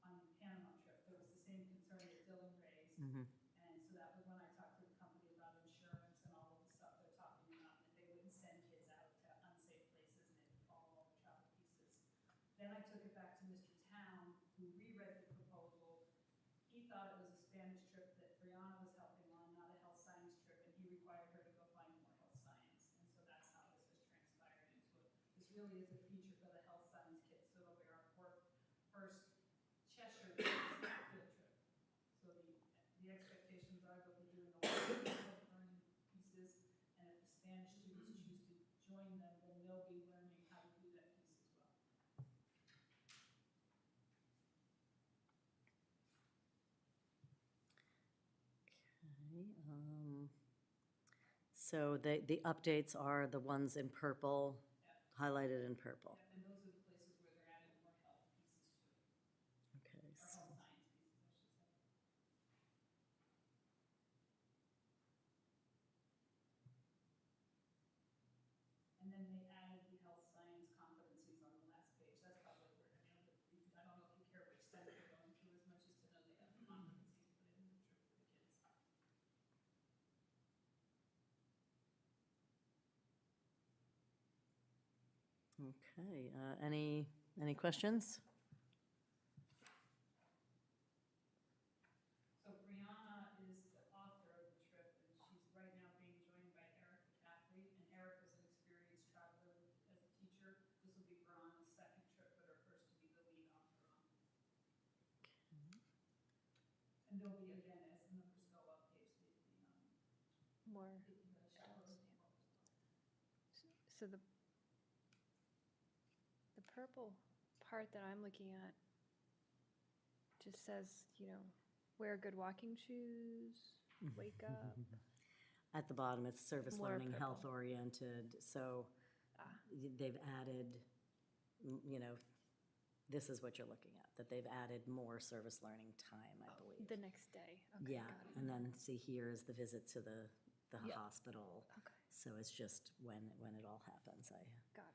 on the Panama trip, there was the same concern that Dylan raised. Mhm. And so that was when I talked to the company about insurance and all of the stuff they're talking about, and that they wouldn't send kids out to unsafe places and they'd follow all the travel pieces. Then I took it back to Mr. Town, who reread the proposal. He thought it was a Spanish trip that Brianna was helping on, not a health science trip, and he required her to go find more health science. And so that's how this has transpired into it. This really is a feature for the health science kids, so it'll be our first Cheshire field trip. So the expectations are they'll be doing a lot of learning pieces, and if the Spanish students choose to join them, then they'll be learning how to do that piece as well. Okay, so the updates are the ones in purple, highlighted in purple. Yep, and those are the places where they're adding more health pieces to it, Okay, or so- health science pieces, I should say. And then they added the health science competencies on the last page. That's probably where, I don't know if you care which center they're going to as much as to know they have the competencies put in the trip for the kids. Okay, any questions? So Brianna is the author of the trip, and she's right now being joined by Erica Catley, and Erica's an experienced traveler as a teacher. This will be Brianna's second trip, but her first to be the lead author on. And there'll be, again, as the numbers go up, Paige, More. the chaperones will go up as well. So the purple part that I'm looking at just says, wear good walking shoes, wake up. At the bottom, it's service More learning, purple. health oriented, so they've added, this is what you're looking at, that they've added more service learning time, I believe. The next day. Okay, Yeah, got it. and then see here is the visit to the Yeah. hospital. Okay, So it's just when it all happens. got it.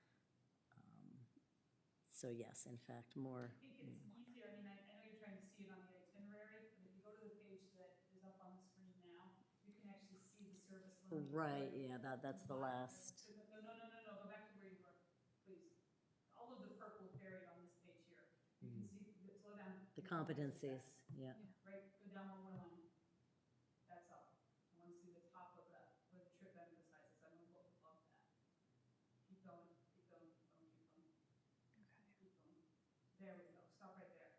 So yes, in fact, more. I think it's easier, I know you're trying to see it on the itinerary, but if you go to the page that is up on the screen now, you can actually see the service learning. Right, area. yeah, that's the last. No, go back to where you were, please. All of the purple is buried on this page here. You can see, slow down. The competencies, yeah. Right, go down one more line. That's all. I want to see the top of that, where the trip emphasizes. I want to look above that. Keep going, keep going, keep going, keep going. Okay. Keep going. There we go. Stop right there.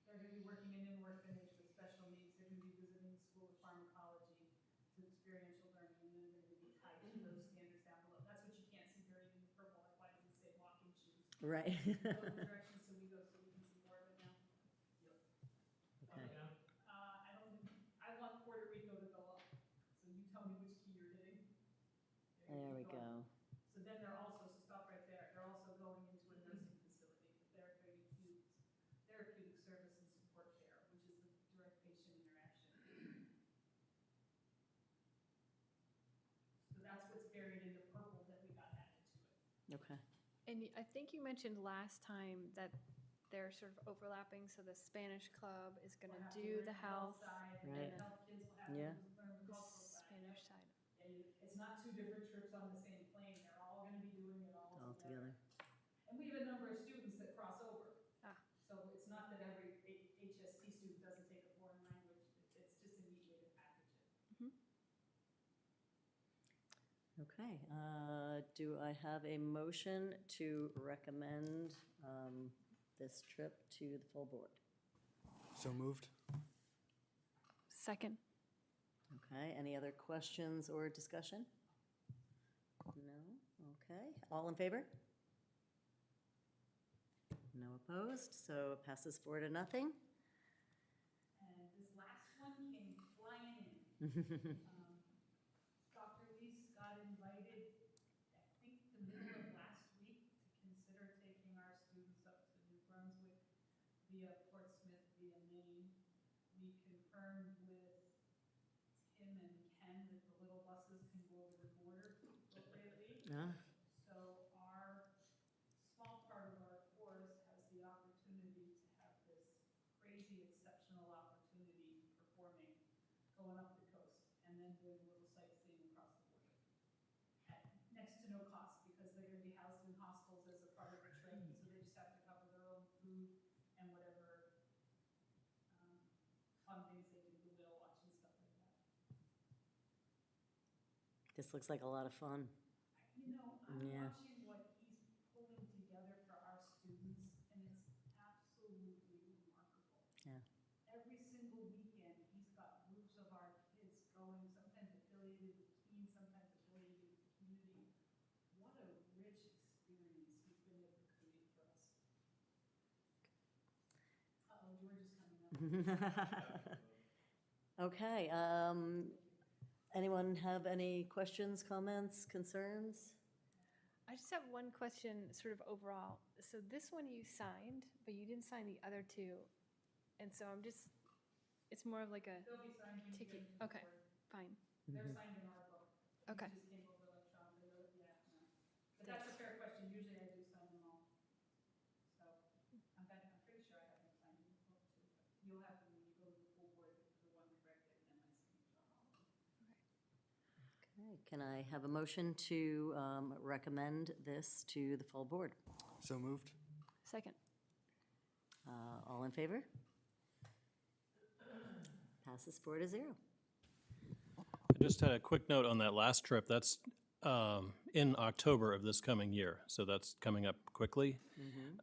They're going to be working in orphanage with special needs. They're going to be visiting the School of Pharmacology to experiential learning, and then they're going to be tied to those standards down below. That's what you can't see buried in the purple. Like, why does it say walking shoes? Right. Go in the direction so we can see more of it now. Yep. Okay. I want Puerto Rico to go up. So you tell me which key you're hitting. There we keep going. go. So then they're also, so stop right there, they're also going into a nursing facility, therapeutic service and support care, which is the direct patient interaction. So that's what's buried in the purple that we got added to it. Okay. And I think you mentioned last time that they're sort of overlapping, so the Spanish club is going We'll to have to do learn the health. side, and Right. the health kids will have Yeah. to learn the The cultural side. Spanish Yep. side. Yeah, it's not two different trips on the same plane, they're all gonna be doing it all All together. together. And we have a number of students that cross over. Ah. So it's not that every HST student doesn't take a foreign language, it's just a neat way to package it. Okay, do I have a motion to recommend this trip to the full board? So moved? Second. Okay, any other questions or discussion? No? Okay, all in favor? No opposed, so it passes 4-0. And this last one came flying in. Dr. Lease got invited, I think, the middle of last week to consider taking our students up to New Brunswick via Portsmouth, via Maine. We confirmed with Tim and Ken that the little buses can go over to going up the coast, and then doing a little sightseeing across the border. At next to no cost, because they're gonna be housed in hostels as a part of the trip, so they just have to cover their own food and whatever fun things they do, the whale watching, stuff like that. This looks like a lot of fun. You know, I'm Yeah. watching what he's pulling together for our students, and it's absolutely remarkable. Yeah. Every single weekend, he's got groups of our kids going, sometimes affiliated with teens, sometimes affiliated with the community. What a rich experience he's been able to create for us. Uh-oh, George is coming up. Okay, anyone have any questions, comments, concerns? I just have one question, sort of overall. So this one you signed, but you didn't sign the other two. And so I'm just, it's more of like a They'll be signed when you ticket. get them to the Okay, board. fine. They're signed in our book. These Okay. just came over electronically, yeah, no. But that's a fair question, usually I do sign them all. So, I'm pretty sure I have them signed in the book too, but you'll have them when you go to the full board, the one corrected, and my signature on all of them. Okay, can I have a motion to recommend this to the full board? So moved? Second. All in favor? Passes 4-0. I just had a quick note on that last trip. That's in October of this coming year, so that's coming up quickly.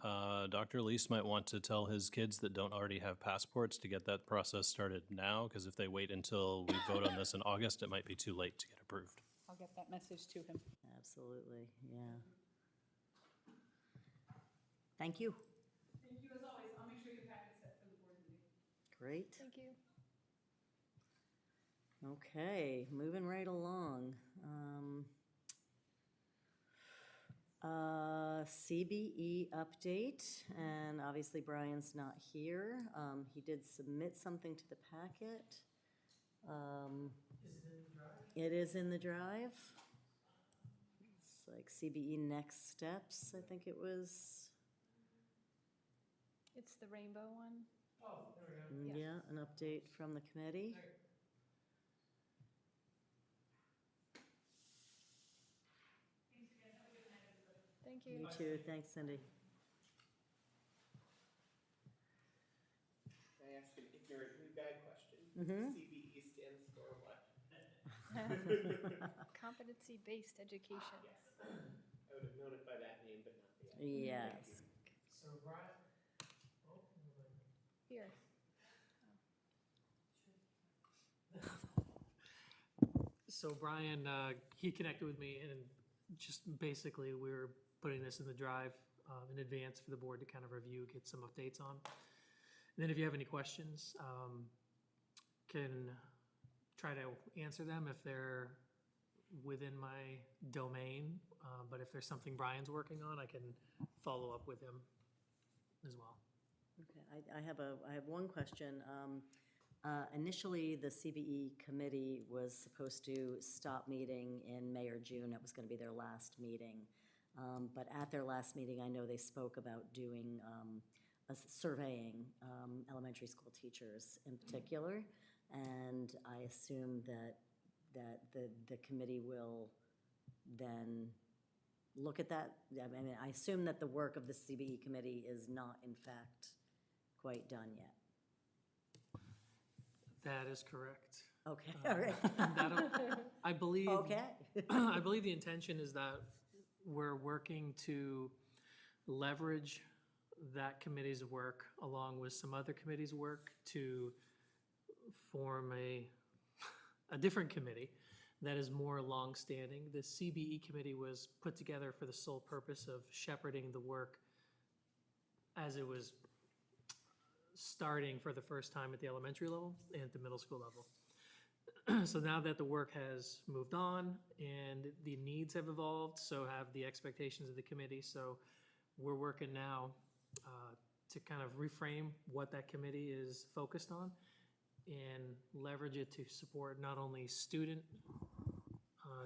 Dr. Leese might want to tell his kids that don't already have passports to get that process started now, because if they wait until we vote on this in August, it might be too late to get approved. I'll get that message to him. Absolutely, yeah. Thank you. Thank you as always, I'll make sure your packet's set for the board meeting. Great. Thank you. Okay, moving right along. CBE update, and obviously Brian's not here. He did submit something to the packet. Is it in the drive? It is in the drive. It's like CBE next steps, I think it was. It's the rainbow one. Oh, there we go. Yeah, an update from the committee. Thank you. You too, thanks Cindy. Can I ask an ignorant new guy question? CBE stands for what? Competency-based education. Yes. I would have known it by that name, but not the other. Yes. So Brian, oh, Here. So Brian, he connected with me and just basically we were putting this in the drive in advance for the board to kind of review, get some updates on. And then if you have any questions, can try to answer them if they're within my domain. But if there's something Brian's working on, I can follow up with him as well. Okay, I have one question. Initially, the CBE committee was supposed to stop meeting in May or June. It was going to be their last meeting. But at their last meeting, I know they spoke about doing surveying elementary school teachers in particular. And I assume that the committee will then look at that. I mean, I assume that the work of the CBE committee is not, in fact, quite done yet. That is correct. Okay, all right. I believe. Okay. I believe the intention is that we're working to leverage that committee's work along with some other committee's work to form a different committee that is more longstanding. The CBE committee was put together for the sole purpose of shepherding the work as it was starting for the first time at the elementary level and at the middle school level. So now that the work has moved on and the needs have evolved, so have the expectations of the committee. So we're working now to kind of reframe what that committee is focused on and leverage it to support not only student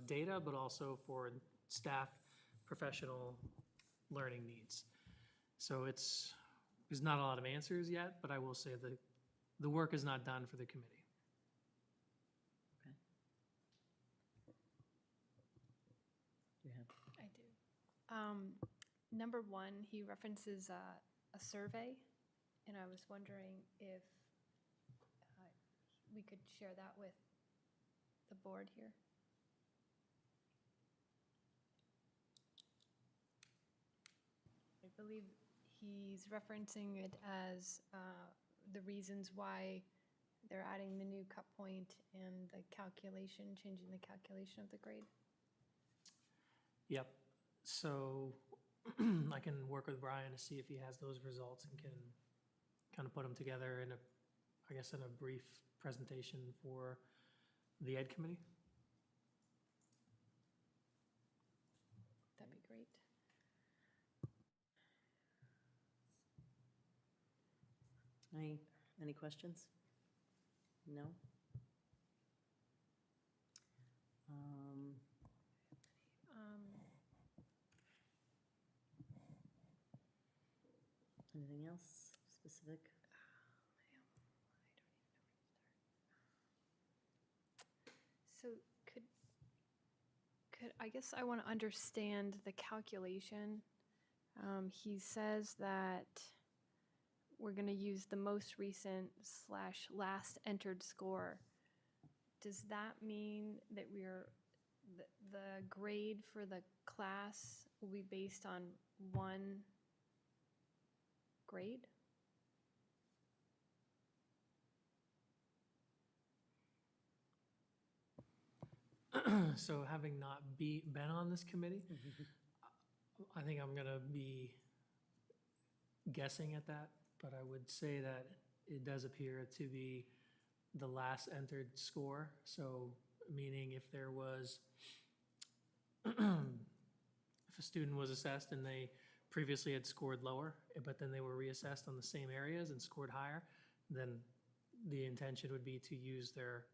data, but also for staff professional learning needs. So there's not a lot of answers yet, but I will say the work is not done for the committee. I do. Number one, he references a survey, and I was wondering if we could share that with the board here. I believe he's referencing it as the reasons why they're adding the new cut point and the calculation, changing the calculation of the grade. Yep. So I can work with Brian to see if he has those results and can kind of put them together in a, I guess, in a brief presentation for the Ed Committee. That'd be great. Any questions? No? Anything else specific? So I guess I want to understand the calculation. He says that we're going to use the most recent / last entered score. Does that mean that the grade for the class will be based on one grade? So having not been on this committee, I think I'm gonna be guessing at that, but I would say that it does appear to be the last entered score. So meaning if there was, if a student was assessed and they previously had scored lower, but then they were reassessed on the same areas and scored higher, then the intention would be to use their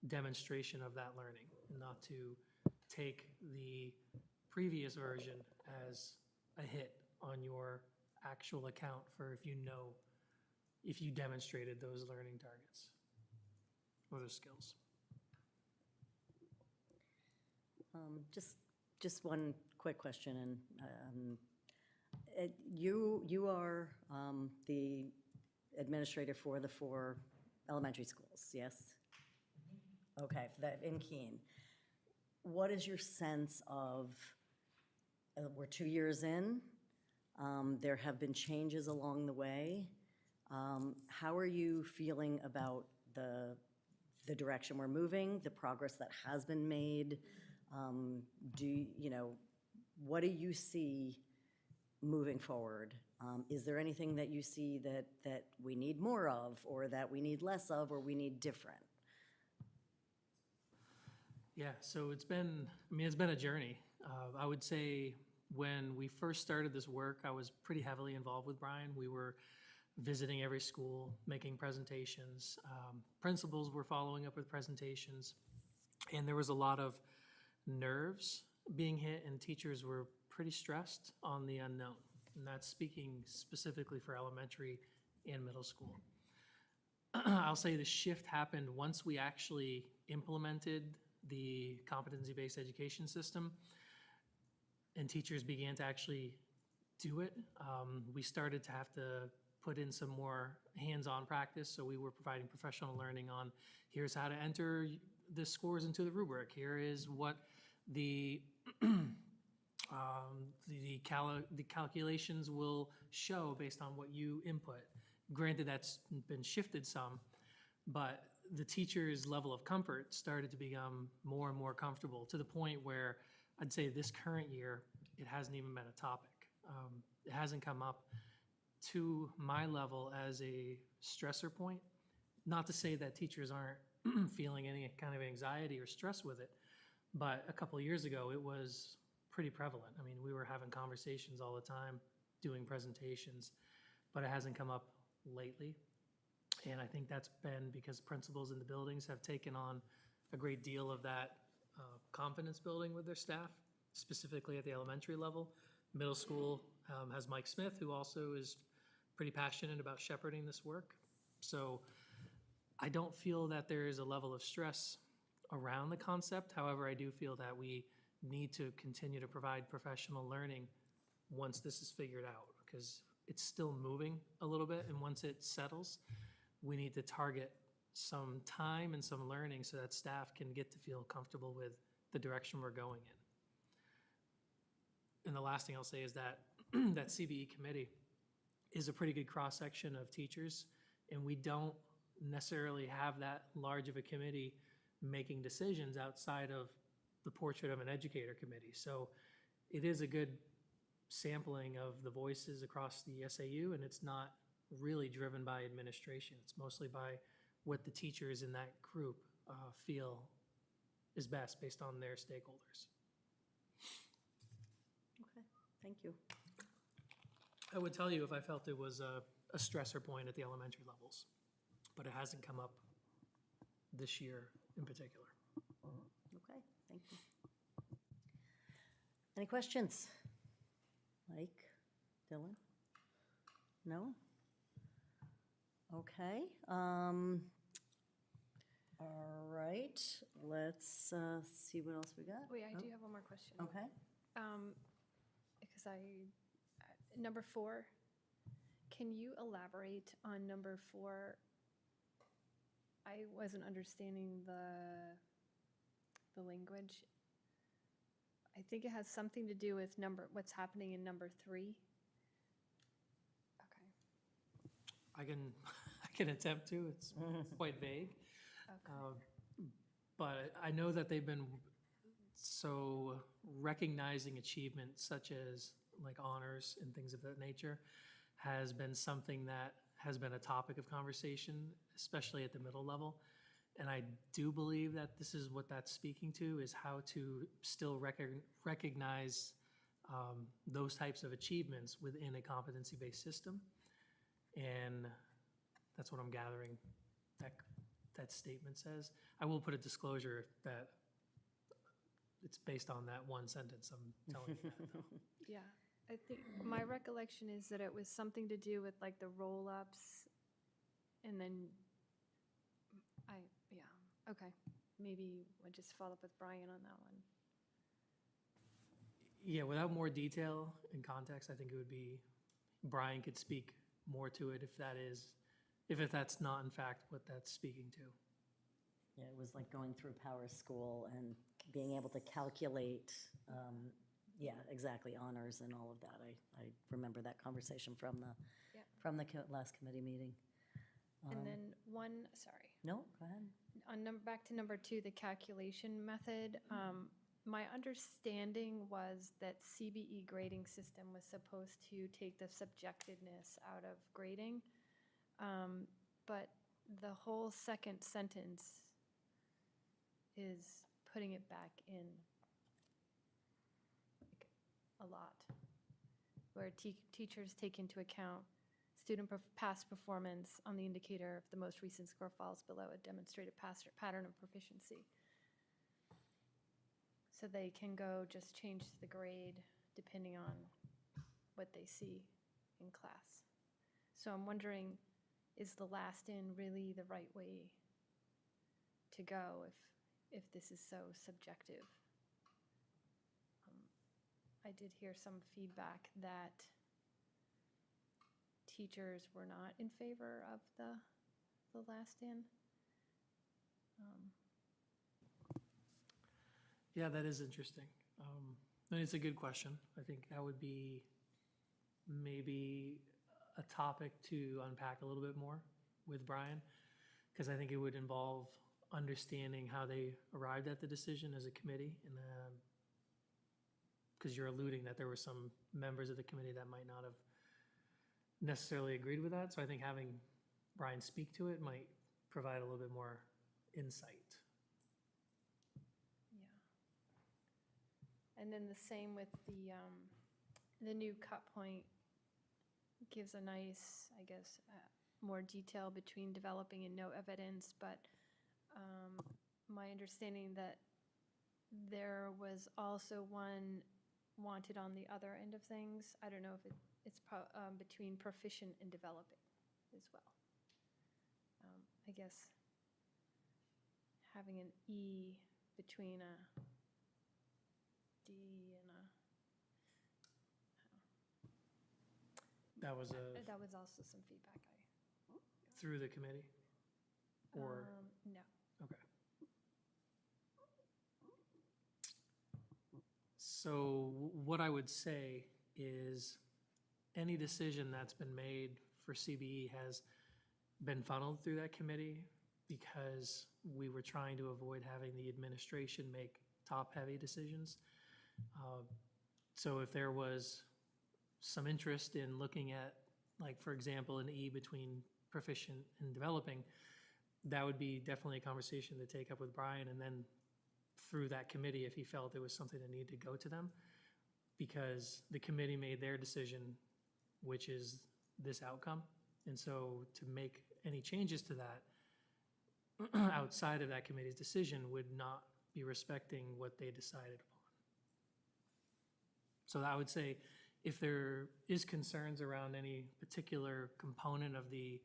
demonstration of that learning, not to take the previous version as a hit on your actual account for if you demonstrated those learning targets or those skills. Just one quick question, and you are the administrator for the 4 elementary schools, yes? Okay, that in Keene. What is your sense of, we're 2 years in, there have been changes along the way. How are you feeling about the direction we're moving, the progress that has been made? What do you see moving forward? Is there anything that you see that we need more of, or that we need less of, or we need different? Yeah, so it's been a journey. I would say when we first started this work, I was pretty heavily involved with Brian. We were visiting every school, making presentations. Principals were following up with presentations. And there was a lot of nerves being hit, and teachers were pretty stressed on the unknown. And that's speaking specifically for elementary and middle school. I'll say the shift happened once we actually implemented the competency-based education system and teachers began to actually do it. We started to have to put in some more hands-on practice. So we were providing professional learning on here's how to enter the scores into the rubric. Here is what the calculations will show based on what you input. Granted, that's been shifted some, but the teacher's level of comfort started to become more and more comfortable to the point where I'd say this current year, it hasn't even been a topic. It hasn't come up to my level as a stressor point. Not to say that teachers aren't feeling any kind of anxiety or stress with it, but a couple of years ago, it was pretty prevalent. I mean, we were having conversations all the time, doing presentations, but it hasn't come up lately. And I think that's been because principals in the buildings have taken on a great deal of that confidence building with their staff, specifically at the elementary level. Middle school has Mike Smith, who also is pretty passionate about shepherding this work. So I don't feel that there is a level of stress around the concept. However, I do feel that we need to continue to provide professional learning once this is figured out, because it's still moving a little bit, and once it settles, we need to target some time and some learning so that staff can get to feel comfortable with the direction we're going in. And the last thing I'll say is that that CBE committee is a pretty good cross-section of teachers, and we don't necessarily have that large of a committee making decisions outside of the portrait of an educator committee. So it is a good sampling of the voices across the SAU, and it's not really driven by administration. It's mostly by what the teachers in that group feel is best based on their stakeholders. Okay, thank you. I would tell you if I felt it was a stressor point at the elementary levels, but it hasn't come up this year in particular. Okay, thank you. Any questions? Mike, Dylan? No? Okay. All right, let's see what else we got. Wait, I Oh, do have one more question. Okay. Because number 4, can you elaborate on number 4? I wasn't understanding the language. I think it has something to do with what's happening in number 3. Okay. I can attempt to. It's quite vague. Okay. But I know that they've been so recognizing achievements such as like honors and things of that nature has been something that has been a topic of conversation, especially at the middle level. And I do believe that this is what that's speaking to, is how to still recognize those types of achievements within a competency-based system. And that's what I'm gathering that statement says. I will put a disclosure that it's based on that one sentence I'm telling you that now. Yeah, I think my recollection is that it was something to do with like the roll-ups, and then okay. Maybe we'll just follow up with Brian on that one. Yeah, without more detail and context, I think it would be, Brian could speak more to it if that's not in fact what that's speaking to. Yeah, it was like going through Power School and being able to calculate, yeah, exactly, honors and all of that. I remember that conversation from the last committee meeting. And then sorry. No, go ahead. Back to number 2, the calculation method. My understanding was that CBE grading system was supposed to take the subjectiveness out of grading, but the whole second sentence is putting it back in like, a lot, where teachers take into account student past performance on the indicator of the most recent score falls below a demonstrated pattern of proficiency. So they can go just change the grade depending on what they see in class. So I'm wondering, is the last in really the right way to go if this is so subjective? I did hear some feedback that teachers were not in favor of the last in. Yeah, that is interesting. And it's a good question. I think that would be maybe a topic to unpack a little bit more with Brian, because I think it would involve understanding how they arrived at the decision as a committee, and because you're alluding that there were some members of the committee that might not have necessarily agreed with that. So I think having Brian speak to it might provide a little bit more insight. And then the same with the new cut point gives a nice, I guess, more detail between developing and no evidence, but my understanding that there was also one wanted on the other end of things. I don't know if it's between proficient and developing as well. I guess having an E between That was That was also some feedback through the committee? Or, no. okay. So what I would say is any decision that's been made for CBE has been funneled through that committee because we were trying to avoid having the administration make top-heavy decisions. So if there was some interest in looking at, like, for example, an E between proficient and developing, that would be definitely a conversation to take up with Brian, and then through that committee, if he felt there was something that needed to go to them, because the committee made their decision, which is this outcome. And so to make any changes to that outside of that committee's decision would not be respecting what they decided upon. So I would say if there is concerns around any particular component of the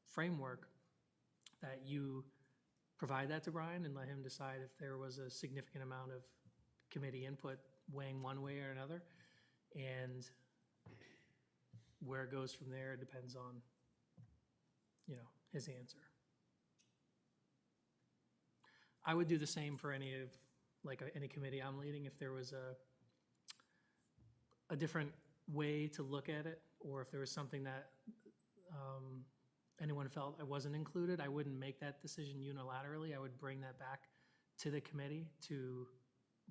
framework, that you provide that to Brian and let him decide if there was a significant amount of committee input weighing one way or another. And where it goes from there depends on, his answer. I would do the same for any committee I'm leading. If there was a different way to look at it, or if there was something that anyone felt I wasn't included, I wouldn't make that decision unilaterally. I would bring that back to the committee to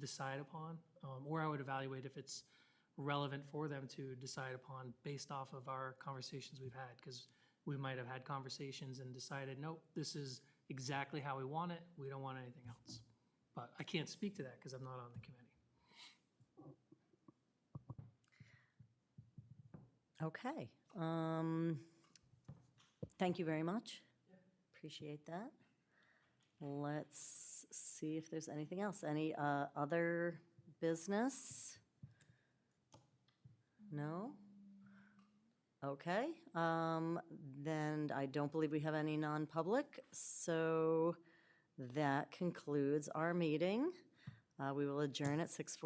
decide upon, or I would evaluate if it's relevant for them to decide upon based off of our conversations we've had, because we might have had conversations and decided, nope, this is exactly how we want it. We don't want anything else. But I can't speak to that because I'm not on the committee. Okay. Thank you very much. Appreciate that. Let's see if there's anything else. Any other business? No? Okay. Then I don't believe we have any non-public, so that concludes our meeting. We will adjourn at 6:40.